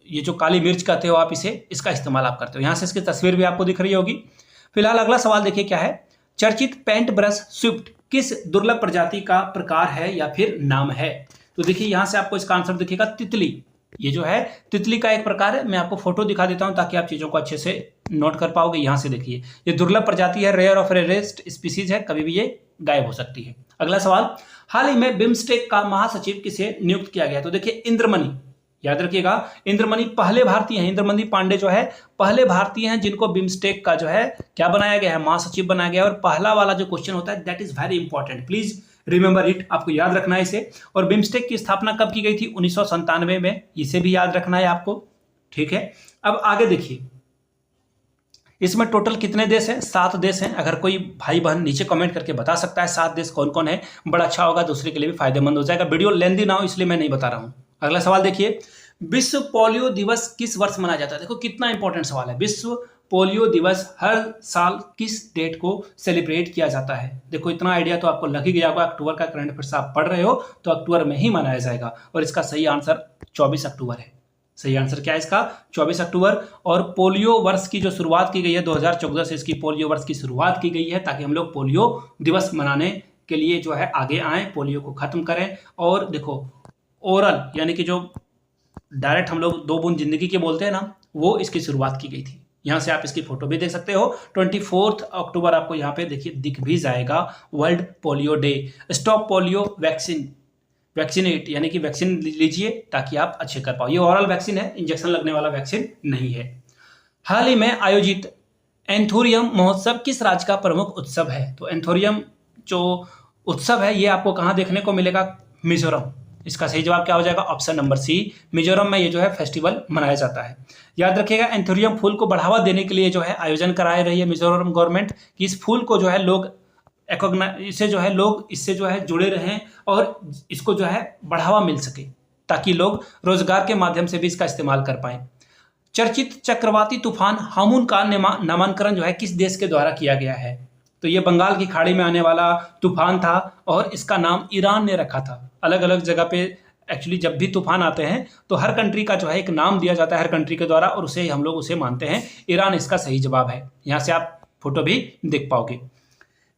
ये जो काली मिर्च कहते हो आप इसे, इसका इस्तेमाल आप करते हो। यहाँ से इसकी तस्वीर भी आपको दिख रही होगी। फिलहाल अगला सवाल देखिए क्या है, चर्चित पेंट ब्रश स्विफ्ट किस दुर्लभ प्रजाति का प्रकार है या फिर नाम है? तो देखिए यहाँ से आपको इसका आंसर दिखेगा तितली। ये जो है तितली का एक प्रकार है, मैं आपको फोटो दिखा देता हूं ताकि आप चीजों को अच्छे से नोट कर पाओगे। यहां से देखिए ये दुर्लभ प्रजाति है, रेयर ऑफ रेयरेस्ट स्पीसीज है, कभी भी ये गायब हो सकती है। अगला सवाल, हाल ही में बिम्स्टेक का महासचिव किसे नियुक्त किया गया? तो देखिए इंद्रमणि, याद रखिएगा इंद्रमणि पहले भारतीय हैं, इंद्रमणि पांडे जो है पहले भारतीय हैं जिनको बिम्स्टेक का जो है क्या बनाया गया है, महासचिव बनाया गया है। और पहला वाला जो क्वेश्चन होता है that is very important, please remember it, आपको याद रखना है इसे। और बिम्स्टेक की स्थापना कब की गई थी? 1997 में, इसे भी याद रखना है आपको, ठीक है। अब आगे देखिए, इसमें टोटल कितने देश हैं? 7 देश हैं। अगर कोई भाई बहन नीचे कमेंट करके बता सकता है 7 देश कौन कौन है, बड़ा अच्छा होगा, दूसरे के लिए भी फायदेमंद हो जाएगा। वीडियो लेंदी ना हो इसलिए मैं नहीं बता रहा हूं। अगला सवाल देखिए, विश्व पोलियो दिवस किस वर्ष मनाया जाता है? देखो कितना इंपॉर्टेंट सवाल है। विश्व पोलियो दिवस हर साल किस डेट को सेलिब्रेट किया जाता है? देखो इतना आइडिया तो आपको लग ही गया होगा, अक्टूबर का करंट अफेयर्स आप पढ़ रहे हो तो अक्टूबर में ही मनाया जाएगा। और इसका सही आंसर 24 अक्टूबर है। सही आंसर क्या है इसका? 24 अक्टूबर। और पोलियो वर्ष की जो शुरुआत की गई है 2014 से इसकी पोलियो वर्ष की शुरुआत की गई है, ताकि हम लोग पोलियो दिवस मनाने के लिए जो है आगे आए, पोलियो को खत्म करें। और देखो ओरल यानी कि जो डायरेक्ट हम लोग 2 बूंद जिंदगी के बोलते हैं ना, वो इसकी शुरुआत की गई थी। यहाँ से आप इसकी फोटो भी देख सकते हो। 24 अक्टूबर आपको यहाँ पे देखिए दिख भी जाएगा, world polio day. Stop polio vaccinate यानी कि वैक्सीन लीजिए ताकि आप अच्छे कर पाओ। ये ओरल वैक्सीन है, इंजेक्शन लगने वाला वैक्सीन नहीं है। हाल ही में आयोजित एंथोरियम महोत्सव किस राज्य का प्रमुख उत्सव है? तो एंथोरियम जो उत्सव है ये आपको कहाँ देखने को मिलेगा? मिजोरम। इसका सही जवाब क्या हो जाएगा? ऑप्शन नंबर सी, मिजोरम में ये जो है फेस्टिवल मनाया जाता है। याद रखिएगा एंथोरियम फूल को बढ़ावा देने के लिए जो है आयोजन कराई रही है मिजोरम गवर्नमेंट, कि इस फूल को जो है लोग इसे जो है लोग इससे जो है जुड़े रहें और इसको जो है बढ़ावा मिल सके, ताकि लोग रोजगार के माध्यम से भी इसका इस्तेमाल कर पाए। चर्चित चक्रवाती तूफान हामुन का नामांकन जो है किस देश के द्वारा किया गया है? तो ये बंगाल की खाड़ी में आने वाला तूफान था और इसका नाम ईरान ने रखा था। अलग अलग जगह पे एक्चुअली जब भी तूफान आते हैं तो हर कंट्री का जो है एक नाम दिया जाता है हर कंट्री के द्वारा, और उसे हम लोग उसे मानते हैं। ईरान इसका सही जवाब है। यहाँ से आप फोटो भी देख पाओगे।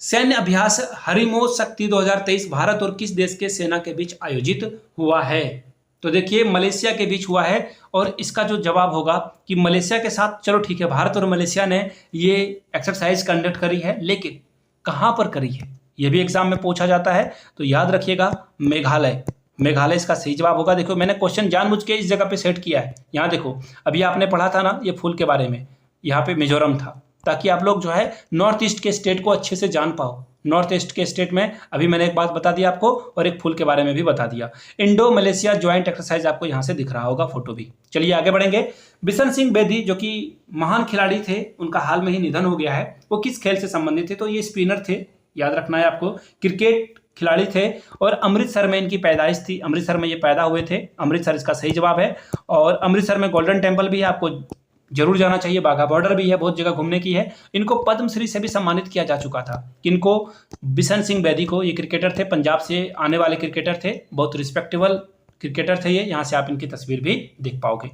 सैन्य अभ्यास हरिमोज शक्ति 2023 भारत और किस देश के सेना के बीच आयोजित हुआ है? तो देखिए मलेशिया के बीच हुआ है। और इसका जो जवाब होगा कि मलेशिया के साथ, चलो ठीक है, भारत और मलेशिया ने ये एक्सरसाइज कंडक्ट करी है, लेकिन कहाँ पर करी है ये भी एग्जाम में पूछा जाता है। तो याद रखिएगा मेघालय, मेघालय इसका सही जवाब होगा। देखो मैंने क्वेश्चन जानबूझ के इस जगह पे सेट किया है। यहाँ देखो अभी आपने पढ़ा था ना ये फूल के बारे में, यहाँ पे मिजोरम था, ताकि आप लोग जो है नॉर्थ ईस्ट के स्टेट को अच्छे से जान पाओ। नॉर्थ ईस्ट के स्टेट में अभी मैंने एक बात बता दिया आपको और एक फूल के बारे में भी बता दिया। इंडो मलेशिया ज्वाइंट एक्सरसाइज आपको यहाँ से दिख रहा होगा फोटो भी। चलिए आगे बढ़ेंगे। बिशन सिंह बेदी जो कि महान खिलाड़ी थे, उनका हाल में ही निधन हो गया है। वो किस खेल से संबंधित थे? तो ये स्पिनर थे, याद रखना है आपको, क्रिकेट खिलाड़ी थे और अमृतसर में इनकी पैदाइश थी। अमृतसर में ये पैदा हुए थे। अमृतसर इसका सही जवाब है। और अमृतसर में गोल्डन टेम्पल भी है, आपको जरूर जाना चाहिए। बाघा बॉर्डर भी है, बहुत जगह घूमने की है। इनको पद्मश्री से भी सम्मानित किया जा चुका था। किनको? बिशन सिंह बेदी को। ये क्रिकेटर थे, पंजाब से आने वाले क्रिकेटर थे, बहुत रिस्पेक्टेबल क्रिकेटर थे ये। यहाँ से आप इनकी तस्वीर भी देख पाओगे।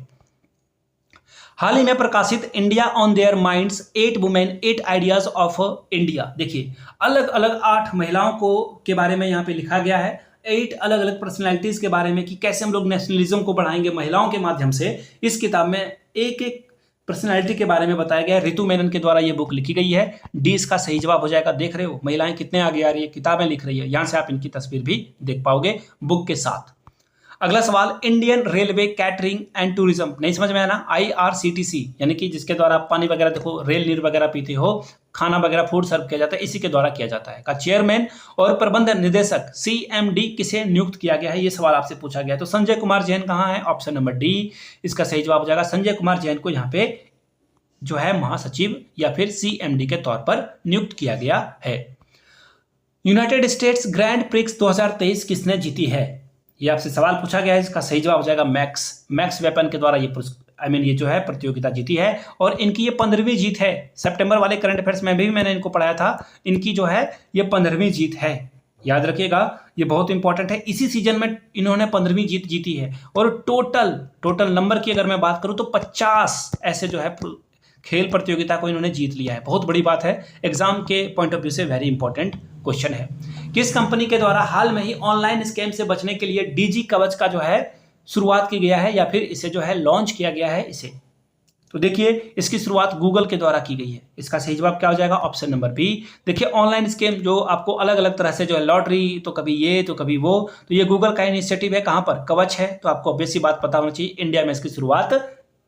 हाल ही में प्रकाशित India on their minds 8 women 8 ideas of India. देखिए अलग अलग 8 महिलाओं को के बारे में यहाँ पे लिखा गया है, 8 अलग अलग पर्सनैलिटीज के बारे में कि कैसे हम लोग नेशनलिज्म को बढ़ाएंगे महिलाओं के माध्यम से। इस किताब में एक एक पर्सनैलिटी के बारे में बताया गया है। रितु मेनन के द्वारा ये बुक लिखी गई है। डी इसका सही जवाब हो जाएगा। देख रहे हो महिलाएं कितने आगे आ रही है, किताबें लिख रही है, यहाँ से आप इनकी तस्वीर भी देख पाओगे बुक के साथ। अगला सवाल, Indian railway catering and tourism, नहीं समझ में आया ना, IRCTC यानी कि जिसके द्वारा आप पानी वगैरह, देखो रेल नीर वगैरह पीते हो, खाना वगैरह फूड सर्व किया जाता है, इसी के द्वारा किया जाता है, का चेयरमैन और प्रबंध निदेशक CMD किसे नियुक्त किया गया है, ये सवाल आपसे पूछा गया है। तो संजय कुमार जैन कहाँ है, ऑप्शन नंबर डी इसका सही जवाब हो जाएगा। संजय कुमार जैन को यहाँ पे जो है महासचिव या फिर CMD के तौर पर नियुक्त किया गया है। यूनाइटेड स्टेट्स ग्रैंड प्रिक्स 2023 किसने जीती है, ये आपसे सवाल पूछा गया है। इसका सही जवाब हो जाएगा मैक्स वेपन के द्वारा ये जो है प्रतियोगिता जीती है और इनकी ये 15वीं जीत है। सितंबर वाले करंट अफेयर्स में भी मैंने इनको पढ़ाया था, इनकी जो है ये 15वीं जीत है, याद रखिएगा ये बहुत इंपॉर्टेंट है। इसी सीजन में इन्होंने 15वीं जीत जीती है और टोटल नंबर की अगर मैं बात करूं तो 50 ऐसे जो है खेल प्रतियोगिता को इन्होंने जीत लिया है। बहुत बड़ी बात है, एग्जाम के पॉइंट ऑफ व्यू से वेरी इंपॉर्टेंट क्वेश्चन है। किस कंपनी के द्वारा हाल में ही ऑनलाइन स्कैम से बचने के लिए DG कवच का जो है शुरुआत की गया है या फिर इसे जो है लॉन्च किया गया है इसे, तो देखिए इसकी शुरुआत गूगल के द्वारा की गई है। इसका सही जवाब क्या हो जाएगा, ऑप्शन नंबर बी। देखिए ऑनलाइन स्कैम जो आपको अलग अलग तरह से जो है लॉटरी, तो कभी ये तो कभी वो, तो ये गूगल का इनिशिएटिव है। कहां पर, कवच है, तो आपको ऑब्वियस सी बात पता होनी चाहिए, इंडिया में इसकी शुरुआत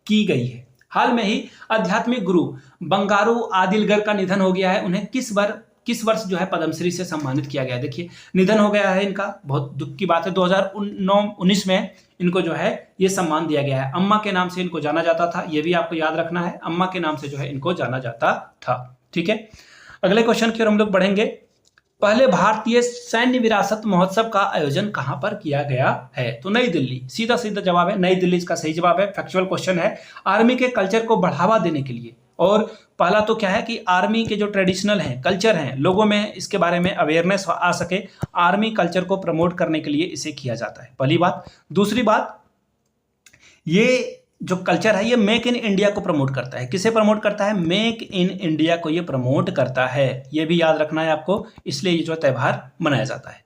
की गई है। हाल में ही आध्यात्मिक गुरु बंगारू आदिलगर का निधन हो गया है। उन्हें किस वर्ष जो है पद्मश्री से सम्मानित किया गया है। देखिए निधन हो गया है इनका, बहुत दुख की बात है। 2019 में इनको जो है ये सम्मान दिया गया है। अम्मा के नाम से इनको जाना जाता था, ये भी आपको याद रखना है, अम्मा के नाम से जो है इनको जाना जाता था। ठीक है, अगले क्वेश्चन की ओर हम लोग बढ़ेंगे। पहले भारतीय सैन्य विरासत महोत्सव का आयोजन कहां पर किया गया है, तो नई दिल्ली, सीधा जवाब है नई दिल्ली, इसका सही जवाब है। फैक्चुअल क्वेश्चन है, आर्मी के कल्चर को बढ़ावा देने के लिए, और पहला तो क्या है कि आर्मी के जो ट्रेडिशनल हैं, कल्चर हैं, लोगों में इसके बारे में अवेयरनेस आ सके, आर्मी कल्चर को प्रमोट करने के लिए इसे किया जाता है, पहली बात। दूसरी बात, ये जो कल्चर है ये मेक इन इंडिया को प्रमोट करता है। किसे प्रमोट करता है, मेक इन इंडिया को ये प्रमोट करता है, ये भी याद रखना है आपको, इसलिए ये जो त्यौहार मनाया जाता है।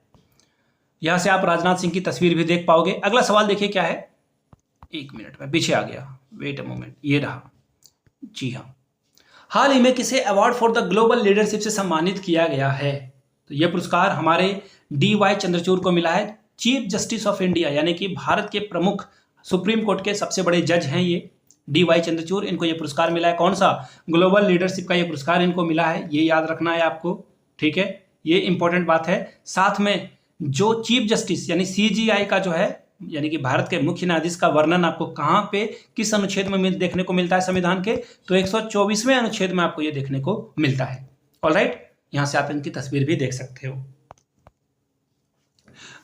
यहां से आप राजनाथ सिंह की तस्वीर भी देख पाओगे। अगला सवाल देखिए क्या है, एक मिनट में पीछे आ गया, वेट अ मोमेंट, ये रहा। जी हाँ, हाल ही में किसे award for the global leadership से सम्मानित किया गया है, तो यह पुरस्कार हमारे DY चंद्रचूड़ को मिला है। चीफ जस्टिस ऑफ इंडिया यानी कि भारत के प्रमुख सुप्रीम कोर्ट के सबसे बड़े जज हैं ये DY चंद्रचूड़, इनको ये पुरस्कार मिला है। कौन सा, ग्लोबल लीडरशिप का ये पुरस्कार इनको मिला है, ये याद रखना है आपको। ठीक है, ये इंपॉर्टेंट बात है। साथ में जो चीफ जस्टिस यानी CJI का जो है, यानी कि भारत के मुख्य न्यायाधीश का वर्णन आपको कहां पे किस अनुच्छेद में देखने को मिलता है संविधान के, तो 124वें अनुच्छेद में आपको ये देखने को मिलता है। ऑलराइट, यहां से आप इनकी तस्वीर भी देख सकते हो।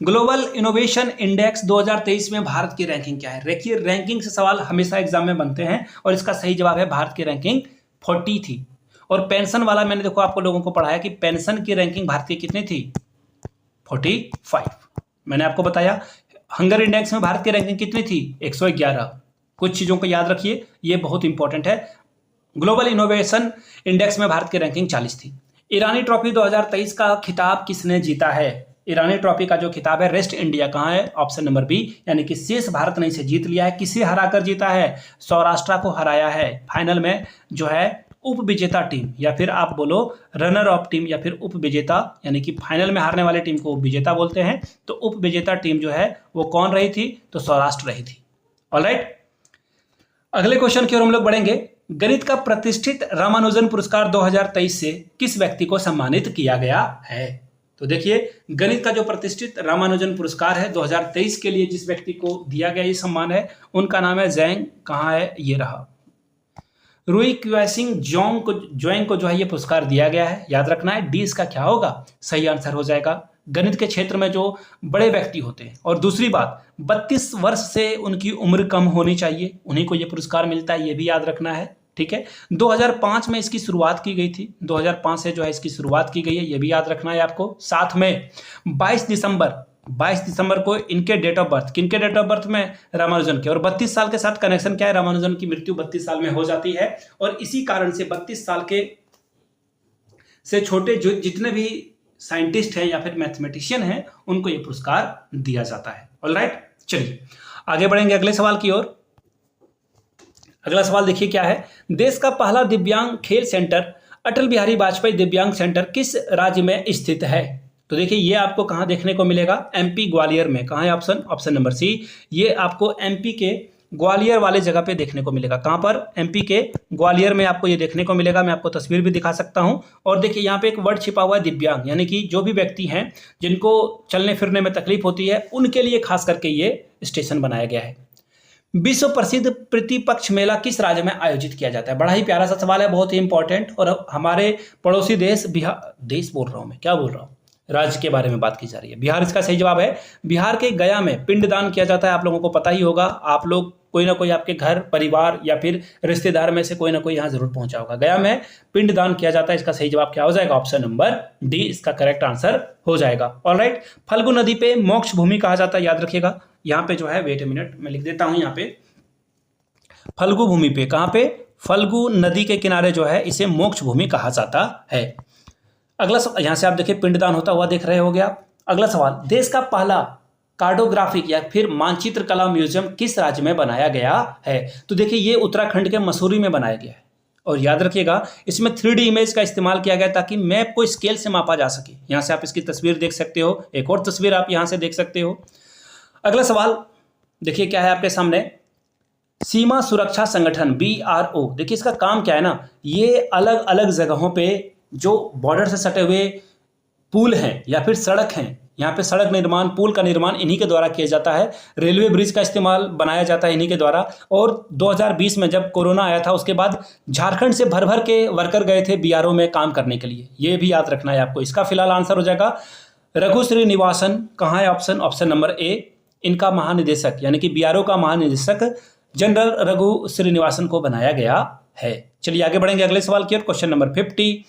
ग्लोबल इनोवेशन इंडेक्स 2023 में भारत की रैंकिंग क्या है। देखिए रैंकिंग से सवाल हमेशा एग्जाम में बनते हैं और इसका सही जवाब है भारत की रैंकिंग 40 थी। और पेंशन वाला मैंने देखो आपको लोगों को पढ़ाया कि पेंशन की रैंकिंग भारत की कितनी थी, 45। मैंने आपको बताया हंगर इंडेक्स में भारत की रैंकिंग कितनी थी, 111। कुछ चीजों को याद रखिए, ये बहुत इंपॉर्टेंट है। ग्लोबल इनोवेशन इंडेक्स में भारत की रैंकिंग 40 थी। ईरानी ट्रॉफी 2023 का खिताब किसने जीता है। ईरानी ट्रॉफी का जो खिताब है रेस्ट इंडिया कहाँ है, ऑप्शन नंबर बी, यानी कि शेष भारत ने इसे जीत लिया है। किसे हराकर जीता है, सौराष्ट्र को हराया है। फाइनल में जो है उप विजेता टीम या फिर आप बोलो रनर ऑफ टीम या फिर उप विजेता, यानी कि फाइनल में हारने वाले टीम को उप विजेता बोलते हैं। तो उप विजेता टीम जो है वो कौन रही थी, तो सौराष्ट्र रही थी। ऑलराइट, अगले क्वेश्चन की ओर हम लोग बढ़ेंगे। गणित का प्रतिष्ठित रामानुजन पुरस्कार 2023 से किस व्यक्ति को सम्मानित किया गया है। तो देखिए गणित का जो प्रतिष्ठित रामानुजन पुरस्कार है 2023 के लिए जिस व्यक्ति को दिया गया ये सम्मान है, उनका नाम है जैंग, कहाँ है, ये रहा, रुई क्वेसिंग जोंग को जो है ये पुरस्कार दिया गया है। याद रखना है, डी इसका क्या होगा, सही आंसर हो जाएगा। गणित के क्षेत्र में जो बड़े व्यक्ति होते हैं, और दूसरी बात 32 वर्ष से उनकी उम्र कम होनी चाहिए, उन्हीं को ये पुरस्कार मिलता है, ये भी याद रखना है। ठीक है, 2005 में इसकी शुरुआत की गई थी, 2005 से जो है इसकी शुरुआत की गई है, ये भी याद रखना है आपको। साथ में 22 दिसंबर 22 दिसंबर को इनके डेट ऑफ बर्थ, किनके डेट ऑफ बर्थ में? रामानुजन के। और 32 साल के साथ कनेक्शन क्या है? रामानुजन की मृत्यु 32 साल में हो जाती है और इसी कारण से 32 साल के से छोटे जो जितने भी साइंटिस्ट हैं या फिर मैथमेटिशियन हैं उनको ये पुरस्कार दिया जाता है। ऑलराइट, चलिए आगे बढ़ेंगे अगले सवाल की ओर। अगला सवाल देखिए क्या है। देश का पहला दिव्यांग खेल सेंटर अटल बिहारी वाजपेयी दिव्यांग सेंटर किस राज्य में स्थित है? तो देखिए ये आपको कहाँ देखने को मिलेगा? एमपी ग्वालियर में। कहाँ है ऑप्शन? ऑप्शन नंबर सी। ये आपको एमपी के ग्वालियर वाले जगह पे देखने को मिलेगा। कहाँ पर? एमपी के ग्वालियर में आपको ये देखने को मिलेगा। मैं आपको तस्वीर भी दिखा सकता हूँ। और देखिए यहाँ पे एक वर्ड छिपा हुआ है दिव्यांग, यानी कि जो भी व्यक्ति हैं जिनको चलने फिरने में तकलीफ होती है उनके लिए खास करके ये स्टेशन बनाया गया है। विश्व प्रसिद्ध प्रतिपक्ष मेला किस राज्य में आयोजित किया जाता है? बड़ा ही प्यारा सा सवाल है, बहुत ही इंपॉर्टेंट। और अब हमारे पड़ोसी देश बिहार, देश बोल रहा हूँ मैं, क्या बोल रहा हूँ, राज्य के बारे में बात की जा रही है। बिहार इसका सही जवाब है। बिहार के गया में पिंडदान किया जाता है। आप लोगों को पता ही होगा, आप लोग कोई ना कोई आपके घर परिवार या फिर रिश्तेदार में से कोई ना कोई यहाँ जरूर पहुंचा होगा। गया में पिंडदान किया जाता है। इसका सही जवाब क्या हो जाएगा? ऑप्शन नंबर डी इसका करेक्ट आंसर हो जाएगा। ऑलराइट, फल्गु नदी पे मोक्ष भूमि कहा जाता है, याद रखिएगा। यहाँ पे जो है, वेट ए मिनट मैं लिख देता हूँ यहाँ पे, फल्गु भूमि पे, कहाँ पे? फल्गु नदी के किनारे जो है इसे मोक्ष भूमि कहा जाता है। अगला सवाल, यहाँ से आप देखिए पिंडदान होता हुआ देख रहे होगे आप। अगला सवाल, देश का पहला कार्टोग्राफिक या फिर मानचित्र कला म्यूजियम किस राज्य में बनाया गया है? तो देखिए ये उत्तराखंड के मसूरी में बनाया गया है। और याद रखिएगा इसमें 3D इमेज का इस्तेमाल किया गया ताकि मैप को स्केल से मापा जा सके। यहाँ से आप इसकी तस्वीर देख सकते हो, एक और तस्वीर आप यहाँ से देख सकते हो। अगला सवाल देखिए क्या है आपके सामने। सीमा सुरक्षा संगठन BRO, देखिए इसका काम क्या है ना, ये अलग अलग जगहों पे जो बॉर्डर से सटे हुए पुल हैं या फिर सड़क हैं, यहाँ पे सड़क निर्माण, पुल का निर्माण इन्हीं के द्वारा किया जाता है। रेलवे ब्रिज का इस्तेमाल बनाया जाता है इन्हीं के द्वारा। और 2020 में जब कोरोना आया था उसके बाद झारखंड से भर भर के वर्कर गए थे BRO में काम करने के लिए, ये भी याद रखना है आपको। इसका फिलहाल आंसर हो जाएगा रघु श्रीनिवासन। कहाँ है ऑप्शन? Option number A. इनका महानिदेशक यानी कि BRO का महानिदेशक जनरल रघु श्रीनिवासन को बनाया गया है। चलिए आगे बढ़ेंगे अगले सवाल की ओर। क्वेश्चन नंबर 50,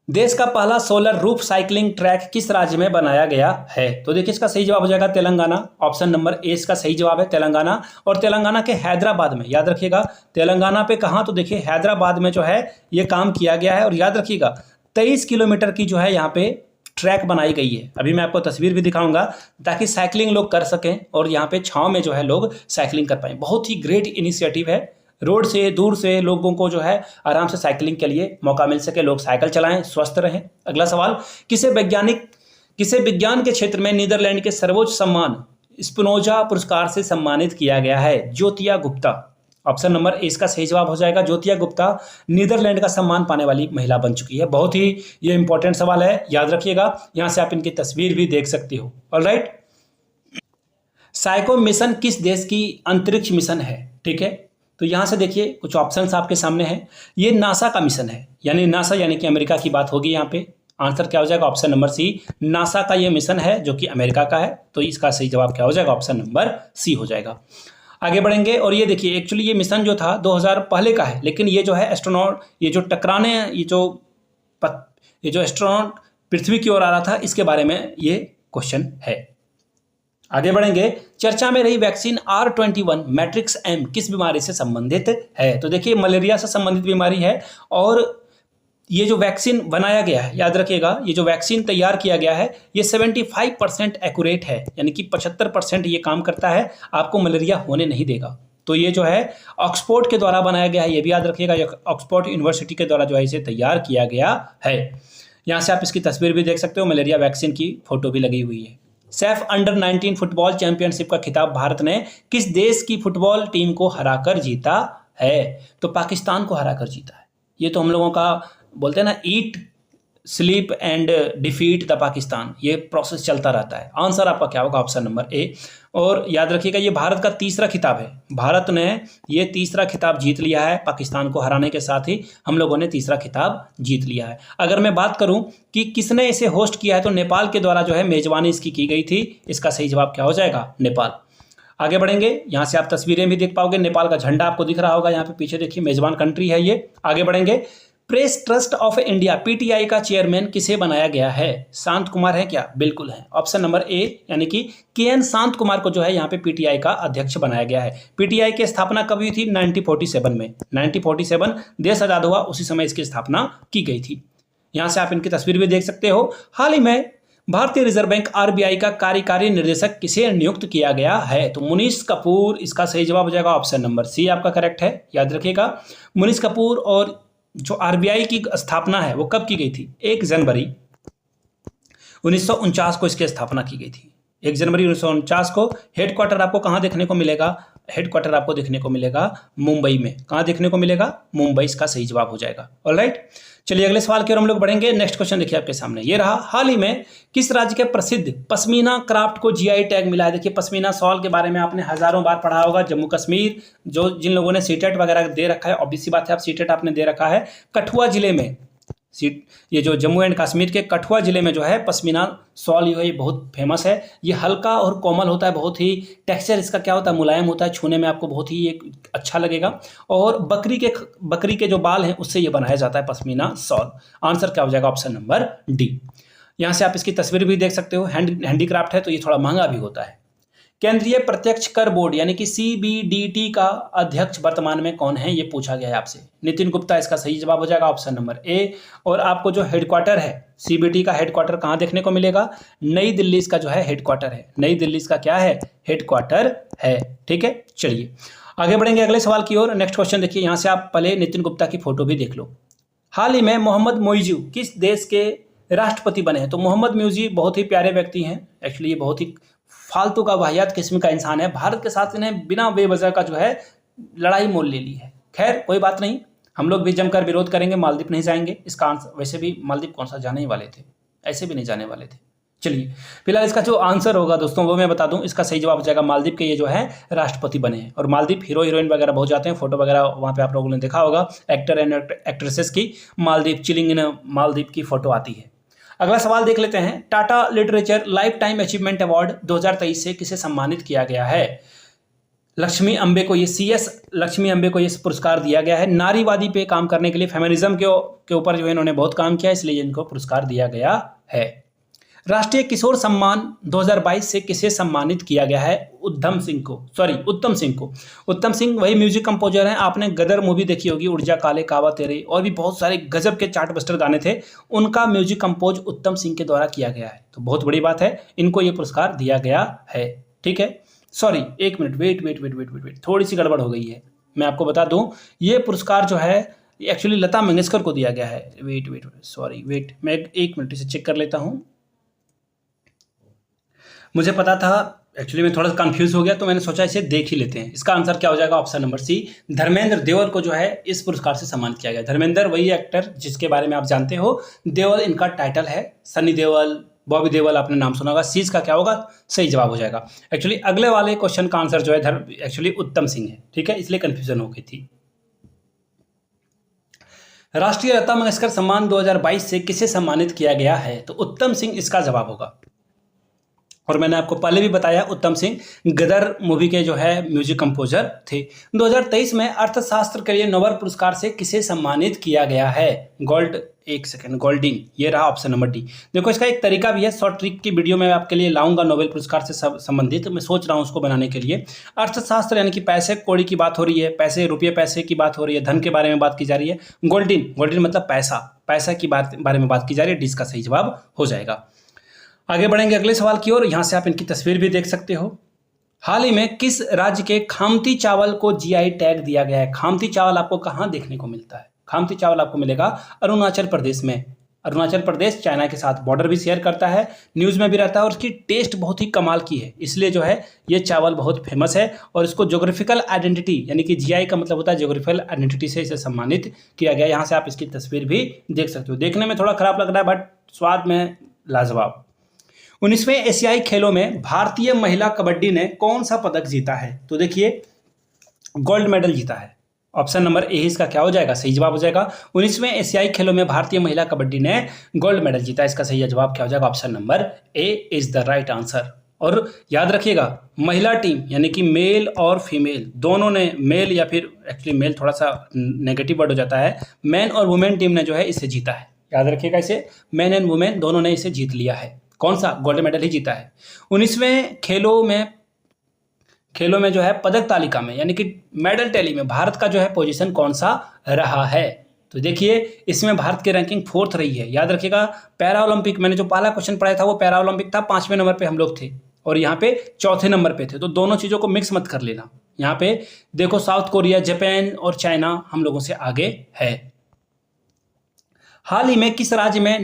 देश का पहला सोलर रूफ साइकिलिंग ट्रैक किस राज्य में बनाया गया है? तो देखिए इसका सही जवाब हो जाएगा तेलंगाना। ऑप्शन नंबर ए इसका सही जवाब है, तेलंगाना। और तेलंगाना के हैदराबाद में, याद रखिएगा तेलंगाना पे कहाँ, तो देखिए हैदराबाद में जो है ये काम किया गया है। और याद रखिएगा 23 किलोमीटर की जो है यहाँ पे ट्रैक बनाई गई है। अभी मैं आपको तस्वीर भी दिखाऊंगा ताकि साइकिलिंग लोग कर सकें और यहाँ पे छांव में जो है लोग साइकिलिंग कर पाएं। बहुत ही ग्रेट इनिशिएटिव है। रोड से दूर से लोगों को जो है आराम से साइकिलिंग के लिए मौका मिल सके, लोग साइकिल चलाएं, स्वस्थ रहें। अगला सवाल, किसे विज्ञान के क्षेत्र में नीदरलैंड के सर्वोच्च सम्मान स्पिनोजा पुरस्कार से सम्मानित किया गया है? ज्योतिया गुप्ता। ऑप्शन नंबर ए इसका सही जवाब हो जाएगा। ज्योतिया गुप्ता नीदरलैंड का सम्मान पाने वाली महिला बन चुकी है। बहुत ही ये इंपॉर्टेंट सवाल है, याद रखिएगा। यहाँ से आप इनकी तस्वीर भी देख सकते हो। ऑलराइट, साइको मिशन किस देश की अंतरिक्ष मिशन है? ठीक है, तो यहाँ से देखिए कुछ ऑप्शंस आपके सामने हैं। ये नासा का मिशन है, यानी नासा यानी कि अमेरिका की बात होगी यहाँ पे। आंसर क्या हो जाएगा? ऑप्शन नंबर सी, नासा का ये मिशन है जो कि अमेरिका का है। तो इसका सही जवाब क्या हो जाएगा? ऑप्शन नंबर सी हो जाएगा। आगे बढ़ेंगे और ये देखिए एक्चुअली ये मिशन जो था 2000 पहले का है, लेकिन ये जो है एस्ट्रोनॉट, ये जो टकराने, ये जो एस्ट्रोनॉट पृथ्वी की ओर आ रहा था, इसके बारे में ये क्वेश्चन है। आगे बढ़ेंगे, चर्चा में रही वैक्सीन R21 मैट्रिक्स M किस बीमारी से संबंधित है? तो देखिए मलेरिया से संबंधित बीमारी है। और ये जो वैक्सीन बनाया गया है, याद रखिएगा ये जो वैक्सीन तैयार किया गया है ये 75% एक्यूरेट है, यानी कि 75% ये काम करता है, आपको मलेरिया होने नहीं देगा। तो ये जो है ऑक्सफोर्ड के द्वारा बनाया गया है, ये भी याद रखिएगा, ऑक्सफोर्ड यूनिवर्सिटी के द्वारा जो है इसे तैयार किया गया है। यहाँ से आप इसकी तस्वीर भी देख सकते हो, मलेरिया वैक्सीन की फोटो भी लगी हुई है। सैफ अंडर-19 फुटबॉल चैंपियनशिप का खिताब भारत ने किस देश की फुटबॉल टीम को हराकर जीता है? तो पाकिस्तान को हराकर जीता है। ये तो हम लोगों का बोलते हैं ना, eat sleep and defeat the Pakistan, ये प्रोसेस चलता रहता है। आंसर आपका क्या होगा? Option number A. और याद रखिएगा ये भारत का तीसरा खिताब है। भारत ने ये तीसरा खिताब जीत लिया है, पाकिस्तान को हराने के साथ ही हम लोगों ने तीसरा खिताब जीत लिया है। अगर मैं बात करूं कि किसने इसे होस्ट किया है, तो नेपाल के द्वारा जो है मेजबानी इसकी की गई थी। इसका सही जवाब क्या हो जाएगा? नेपाल। आगे बढ़ेंगे, यहाँ से आप तस्वीरें भी देख पाओगे, नेपाल का झंडा आपको दिख रहा होगा यहाँ पे पीछे, देखिए मेजबान कंट्री है ये। आगे बढ़ेंगे, press trust of India PTI का चेयरमैन किसे बनाया गया है? शांत कुमार है क्या? बिल्कुल है। ऑप्शन नंबर ए यानी कि केएन शांत कुमार को जो है यहाँ पे पीटीआई का अध्यक्ष बनाया गया है। पीटीआई की स्थापना कब हुई थी? 1947 में। 1947 देश आजाद हुआ, उसी समय इसकी स्थापना की गई थी। यहाँ से आप इनकी तस्वीर भी देख सकते हो। हाल ही में भारतीय रिजर्व बैंक आरबीआई का कार्यकारी निर्देशक किसे नियुक्त किया गया है? तो मुनीश कपूर इसका सही जवाब हो जाएगा। ऑप्शन नंबर सी आपका करेक्ट है, याद रखिएगा। मुनीश कपूर। और जो आरबीआई की स्थापना है वो कब की गई थी? 1 जनवरी 1949 को इसकी स्थापना की गई थी। 1 जनवरी 1949 को। हेडक्वार्टर आपको कहाँ देखने को मिलेगा? हेडक्वार्टर आपको देखने को मिलेगा मुंबई में। कहाँ देखने को मिलेगा? मुंबई इसका सही जवाब हो जाएगा। ऑलराइट, चलिए अगले सवाल की ओर हम लोग बढ़ेंगे। नेक्स्ट क्वेश्चन देखिए आपके सामने ये रहा। हाल ही में किस राज्य के प्रसिद्ध पश्मीना क्राफ्ट को जीआई टैग मिला है? देखिए पश्मीना शॉल के बारे में आपने हजारों बार पढ़ा होगा। जम्मू कश्मीर, जो जिन लोगों ने सीटेट वगैरह दे रखा है, ऑब्वियस सी बात है आप सीटेट आपने दे रखा है। कठुआ जिले में ये जो जम्मू एंड कश्मीर के कठुआ जिले में जो है पश्मीना शॉल ये बहुत फेमस है। ये हल्का और कोमल होता है, बहुत ही टेक्सचर इसका क्या होता है, मुलायम होता है, छूने में आपको बहुत ही एक अच्छा लगेगा। और बकरी के जो बाल हैं उससे ये बनाया जाता है पश्मीना शॉल। आंसर क्या हो जाएगा? Option number D. यहाँ से आप इसकी तस्वीर भी देख सकते हो। हैंडीक्राफ्ट है तो ये थोड़ा महंगा भी होता है। केंद्रीय प्रत्यक्ष कर बोर्ड यानी कि सीबीडीटी का अध्यक्ष वर्तमान में कौन है? ये पूछा गया है आपसे। नितिन गुप्ता इसका सही जवाब हो जाएगा। Option number A. और आपको जो हेडक्वार्टर है सीबीडी का हेडक्वार्टर कहाँ देखने को मिलेगा? नई दिल्ली इसका जो है हेडक्वार्टर है। नई दिल्ली इसका क्या है? हेडक्वार्टर है। ठीक है, चलिए आगे बढ़ेंगे अगले सवाल की ओर। नेक्स्ट क्वेश्चन देखिए, यहाँ से आप पहले नितिन गुप्ता की फोटो भी देख लो। हाल ही में मोहम्मद मोइजू किस देश के राष्ट्रपति बने हैं? तो मोहम्मद मोइजू बहुत ही प्यारे व्यक्ति हैं। एक्चुअली ये बहुत ही फालतू का वाहियात किस्म का इंसान है। भारत के साथ इन्हें बिना बेवजह का जो है लड़ाई मोल ले ली है। खैर कोई बात नहीं, हम लोग भी जमकर विरोध करेंगे, मालदीव नहीं जाएंगे। इसका आंसर वैसे भी मालदीव कौन सा जाने ही वाले थे, ऐसे भी नहीं जाने वाले थे। चलिए फिलहाल इसका जो आंसर होगा दोस्तों वो मैं बता दूं। इसका सही जवाब हो जाएगा मालदीव के ये जो है राष्ट्रपति बने हैं। और मालदीव हीरो हीरोइन वगैरह बहुत जाते हैं, फोटो वगैरह वहाँ पे आप लोगों ने देखा होगा। एक्टर एंड एक्ट्रेसेस की मालदीव चिलिंग इन मालदीव की फोटो आती है। अगला सवाल देख लेते हैं। Tata literature life time achievement award 2023 से किसे सम्मानित किया गया है? लक्ष्मी अम्बे को ये CS लक्ष्मी अम्बे को ये पुरस्कार दिया गया है। नारीवादी पे काम करने के लिए, फेमिनिज्म के ऊपर जो है इन्होंने बहुत काम किया, इसलिए इनको पुरस्कार दिया गया है। राष्ट्रीय किशोर सम्मान 2022 से किसे सम्मानित किया गया है? उत्तम सिंह को। उत्तम सिंह वही म्यूजिक कंपोजर हैं। आपने गदर मूवी देखी होगी, उड़जा काले कावा तेरे, और भी बहुत सारे गजब के चार्टबस्टर गाने थे। उनका म्यूजिक कंपोज उत्तम सिंह के द्वारा किया गया है। तो बहुत बड़ी बात है, इनको ये पुरस्कार दिया गया है। ठीक है, सॉरी एक मिनट, वेट, थोड़ी सी गड़बड़ हो गई है। मैं आपको बता दूं, ये पुरस्कार जो है एक्चुअली लता मंगेशकर को दिया गया है। वेट, मैं एक मिनट इसे चेक कर लेता हूँ। मुझे पता था, एक्चुअली मैं थोड़ा सा कंफ्यूज हो गया, तो मैंने सोचा इसे देख ही लेते हैं। इसका आंसर क्या हो जाएगा? Option number C. Dharmendra Deol को जो है इस पुरस्कार से सम्मानित किया गया। धर्मेंद्र वही एक्टर जिसके बारे में आप जानते हो, देवल इनका टाइटल है। सनी देवल, बॉबी देवल आपने नाम सुना होगा। सी का क्या होगा? सही जवाब हो जाएगा। एक्चुअली अगले वाले क्वेश्चन का आंसर जो है एक्चुअली उत्तम सिंह है। ठीक है, इसलिए कंफ्यूजन हो गई थी। राष्ट्रीय लता मंगेशकर सम्मान 2022 से किसे सम्मानित किया गया है? तो उत्तम सिंह इसका जवाब होगा। और मैंने आपको पहले भी बताया, उत्तम सिंह गदर मूवी के जो है म्यूजिक कंपोजर थे। 2023 में अर्थशास्त्र के लिए नोबेल पुरस्कार से किसे सम्मानित किया गया है? गोल्डीन, ये रहा ऑप्शन नंबर डी। देखो इसका एक तरीका भी है, शॉर्ट ट्रिक की वीडियो मैं आपके लिए लाऊंगा नोबेल पुरस्कार से संबंधित। मैं सोच रहा हूँ उसको बनाने के लिए। अर्थशास्त्र यानी कि पैसे कौड़ी की बात हो रही है, पैसे की बात हो रही है, धन के बारे में बात की जा रही है। गोल्डीन मतलब पैसा की बारे में बात की जा रही है। डी का सही जवाब हो जाएगा। आगे बढ़ेंगे अगले सवाल की ओर। यहाँ से आप इनकी तस्वीर भी देख सकते हो। हाल ही में किस राज्य के खामती चावल को जीआई टैग दिया गया है? खामती चावल आपको कहाँ देखने को मिलता है? खामती चावल आपको मिलेगा अरुणाचल प्रदेश में। अरुणाचल प्रदेश चाइना के साथ बॉर्डर भी शेयर करता है, न्यूज़ में भी रहता है, और उसकी टेस्ट बहुत ही कमाल की है। इसलिए जो है ये चावल बहुत फेमस है। और इसको ज्योग्राफिकल आइडेंटिटी यानी कि जीआई का मतलब होता है ज्योग्राफिकल आइडेंटिटी से इसे सम्मानित किया गया। यहाँ से आप इसकी तस्वीर भी देख सकते हो। देखने में थोड़ा खराब लग रहा है बट स्वाद में लाजवाब। 19वें एशियाई खेलों में भारतीय महिला कबड्डी ने कौन सा पदक जीता है? तो देखिए गोल्ड मेडल जीता है। ऑप्शन नंबर ए इसका क्या हो जाएगा? सही जवाब हो जाएगा। 19वें एशियाई खेलों में भारतीय महिला कबड्डी ने गोल्ड मेडल जीता। इसका सही जवाब क्या हो जाएगा? Option number A is the right answer. और याद रखिएगा महिला टीम यानी कि मेल और फीमेल दोनों ने, मेल या फिर एक्चुअली मेल थोड़ा सा नेगेटिव वर्ड हो जाता है, मैन और वुमेन टीम ने जो है इसे जीता है। याद रखिएगा इसे, मैन एंड वुमेन दोनों ने इसे जीत लिया है। कौन सा? गोल्ड मेडल ही जीता है। 19वें खेलों में जो है पदक तालिका में यानी कि मेडल टैली में भारत का जो है पोजीशन कौन सा रहा है? तो देखिए इसमें भारत की रैंकिंग 4th रही है। याद रखिएगा पैरा ओलंपिक, मैंने जो पहला क्वेश्चन पढ़ाया था वो पैरा ओलंपिक था, 5वें नंबर पे हम लोग थे और यहाँ पे 4थे नंबर पे थे। तो दोनों चीज़ों को मिक्स मत कर लेना। यहाँ पे देखो साउथ कोरिया, जापान और चाइना हम लोगों से आगे है। हाल ही में किस राज्य में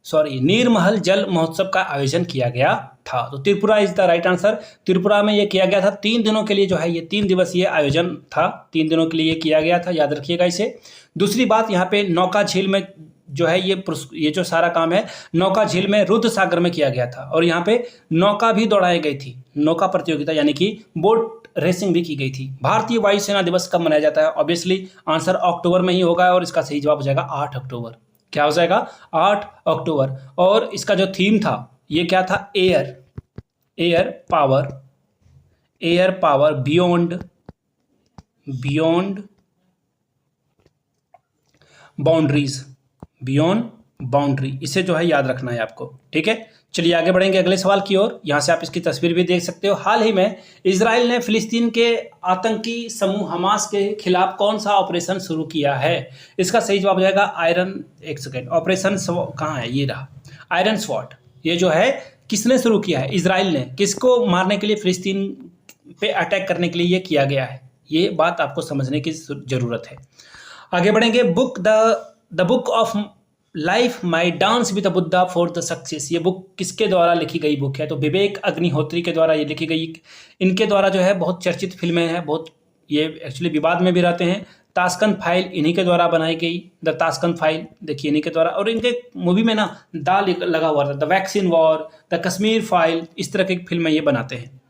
नीरमहल जल महोत्सव का आयोजन किया गया था? तो Tripura is the right answer. Tripura में ये किया गया था। 3 दिनों के लिए जो है ये 3 दिवसीय आयोजन था, 3 दिनों के लिए ये किया गया था। याद रखिएगा इसे। दूसरी बात, यहाँ पे नौका झील में जो है ये जो सारा काम है नौका झील में रुद्र सागर में किया गया था और यहाँ पे नौका भी दौड़ाई गई थी, नौका प्रतियोगिता यानी कि बोट रेसिंग भी की गई थी। भारतीय वायुसेना दिवस कब मनाया जाता है? ऑब्वियसली आंसर अक्टूबर में ही होगा और इसका सही जवाब हो जाएगा 8 अक्टूबर। क्या हो जाएगा? 8 अक्टूबर। और इसका जो थीम था ये क्या था? एयर पावर बियॉन्ड बाउंड्री, इसे जो है याद रखना है आपको। ठीक है, चलिए आगे बढ़ेंगे अगले सवाल की ओर। यहाँ से आप इसकी तस्वीर भी देख सकते हो। हाल ही में इजराइल ने फिलिस्तीन के आतंकी समूह हमास के खिलाफ कौन सा ऑपरेशन शुरू किया है? इसका सही जवाब हो जाएगा ऑपरेशन कहाँ है? ये रहा, आयरन स्वॉर्ड। ये जो है किसने शुरू किया है? इजराइल ने। किसको मारने के लिए? फिलिस्तीन पे अटैक करने के लिए ये किया गया है। ये बात आपको समझने की जरूरत है। आगे बढ़ेंगे। The book of life my dance with Buddha for the success, ये बुक किसके द्वारा लिखी गई बुक है? तो विवेक अग्निहोत्री के द्वारा ये लिखी गई। इनके द्वारा जो है बहुत चर्चित फिल्में हैं, बहुत ये एक्चुअली विवाद में भी रहते हैं। ताशकंद फाइल इन्हीं के द्वारा बनाई गई, द ताशकंद फाइल देखिए इन्हीं के द्वारा। और इनके मूवी में ना लगा हुआ था, the vaccine war, the Kashmir file, इस तरह की फिल्में ये बनाते हैं।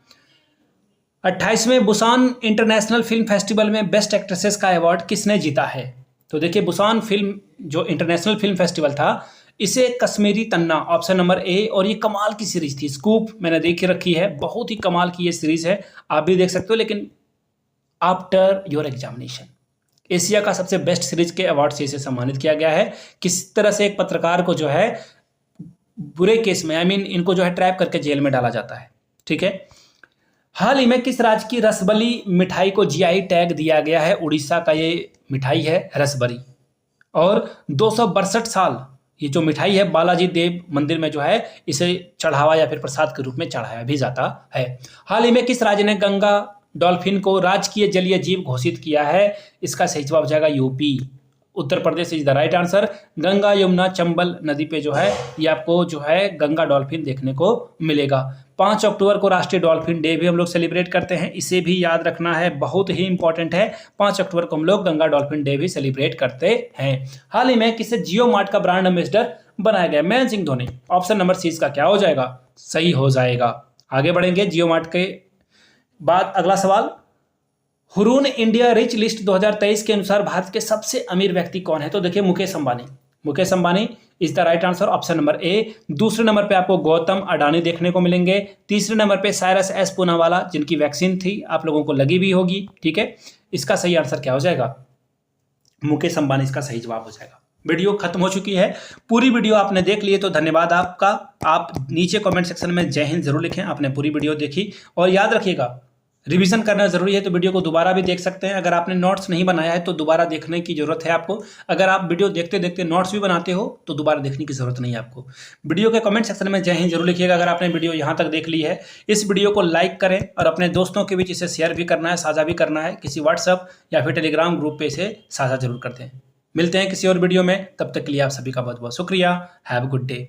28वें बुसान इंटरनेशनल फिल्म फेस्टिवल में बेस्ट एक्ट्रेसेस का अवार्ड किसने जीता है? तो देखिए बुसान फिल्म जो इंटरनेशनल फिल्म फेस्टिवल था, इसे कश्मीरी तन्ना ऑप्शन नंबर ए। और ये कमाल की सीरीज थी, स्कूप मैंने देख रखी है, बहुत ही कमाल की ये सीरीज है, आप भी देख सकते हो। लेकिन आफ्टर योर एग्जामिनेशन एशिया का सबसे बेस्ट सीरीज के अवार्ड से इसे सम्मानित किया गया है। किस तरह से एक पत्रकार को जो है बुरे केस में इनको जो है ट्रैप करके जेल में डाला जाता है। ठीक है। हाल ही में किस राज्य की रसबली मिठाई को जीआई टैग दिया गया है? उड़ीसा का ये मिठाई है रसबरी। और 262 साल ये जो मिठाई है बालाजी देव मंदिर में जो है इसे चढ़ावा या फिर प्रसाद के रूप में चढ़ाया भी जाता है। हाल ही में किस राज्य ने गंगा डॉल्फिन को राजकीय जलीय जीव घोषित किया है? इसका सही जवाब हो जाएगा UP. Uttar Pradesh is the right answer. Ganga Yamuna Chambal नदी पे जो है ये आपको जो है गंगा डॉल्फिन देखने को मिलेगा। 5 अक्टूबर को राष्ट्रीय डॉल्फिन डे भी हम लोग सेलिब्रेट करते हैं, इसे भी याद रखना है, बहुत ही इंपॉर्टेंट है। 5 अक्टूबर को हम लोग गंगा डॉल्फिन डे भी सेलिब्रेट करते हैं। हाल ही में किसे जियो मार्ट का ब्रांड एम्बेसडर बनाया गया? Mahendra Singh Dhoni. Option number C इसका क्या हो जाएगा? सही हो जाएगा। आगे बढ़ेंगे जियो मार्ट के बाद अगला सवाल। हुरून इंडिया रिच लिस्ट 2023 के अनुसार भारत के सबसे अमीर व्यक्ति कौन है? तो देखिए Mukesh Ambani is the right answer, option number A. दूसरे नंबर पे आपको गौतम अडानी देखने को मिलेंगे। तीसरे नंबर पे साइरस एस पूनावाला, जिनकी वैक्सीन थी आप लोगों को लगी भी होगी। ठीक है, इसका सही आंसर क्या हो जाएगा? मुकेश अंबानी इसका सही जवाब हो जाएगा। वीडियो खत्म हो चुकी है। पूरी वीडियो आपने देख ली है तो धन्यवाद आपका। आप नीचे कमेंट सेक्शन में जय हिंद जरूर लिखें, आपने पूरी वीडियो देखी। और याद रखिएगा रिवीजन करना जरूरी है, तो वीडियो को दोबारा भी देख सकते हैं। अगर आपने नोट्स नहीं बनाया है तो दोबारा देखने की जरूरत है आपको। अगर आप वीडियो देखते देखते नोट्स भी बनाते हो तो दोबारा देखने की जरूरत नहीं है आपको। वीडियो के कमेंट सेक्शन में जय हिंद जरूर लिखिएगा अगर आपने वीडियो यहाँ तक देख ली है। इस वीडियो को लाइक करें और अपने दोस्तों के बीच इसे शेयर भी करना है, साझा भी करना है। किसी व्हाट्सएप या फिर टेलीग्राम ग्रुप पे इसे साझा जरूर करते हैं। मिलते हैं किसी और वीडियो में, तब तक के लिए आप सभी का बहुत बहुत शुक्रिया। Have a good day.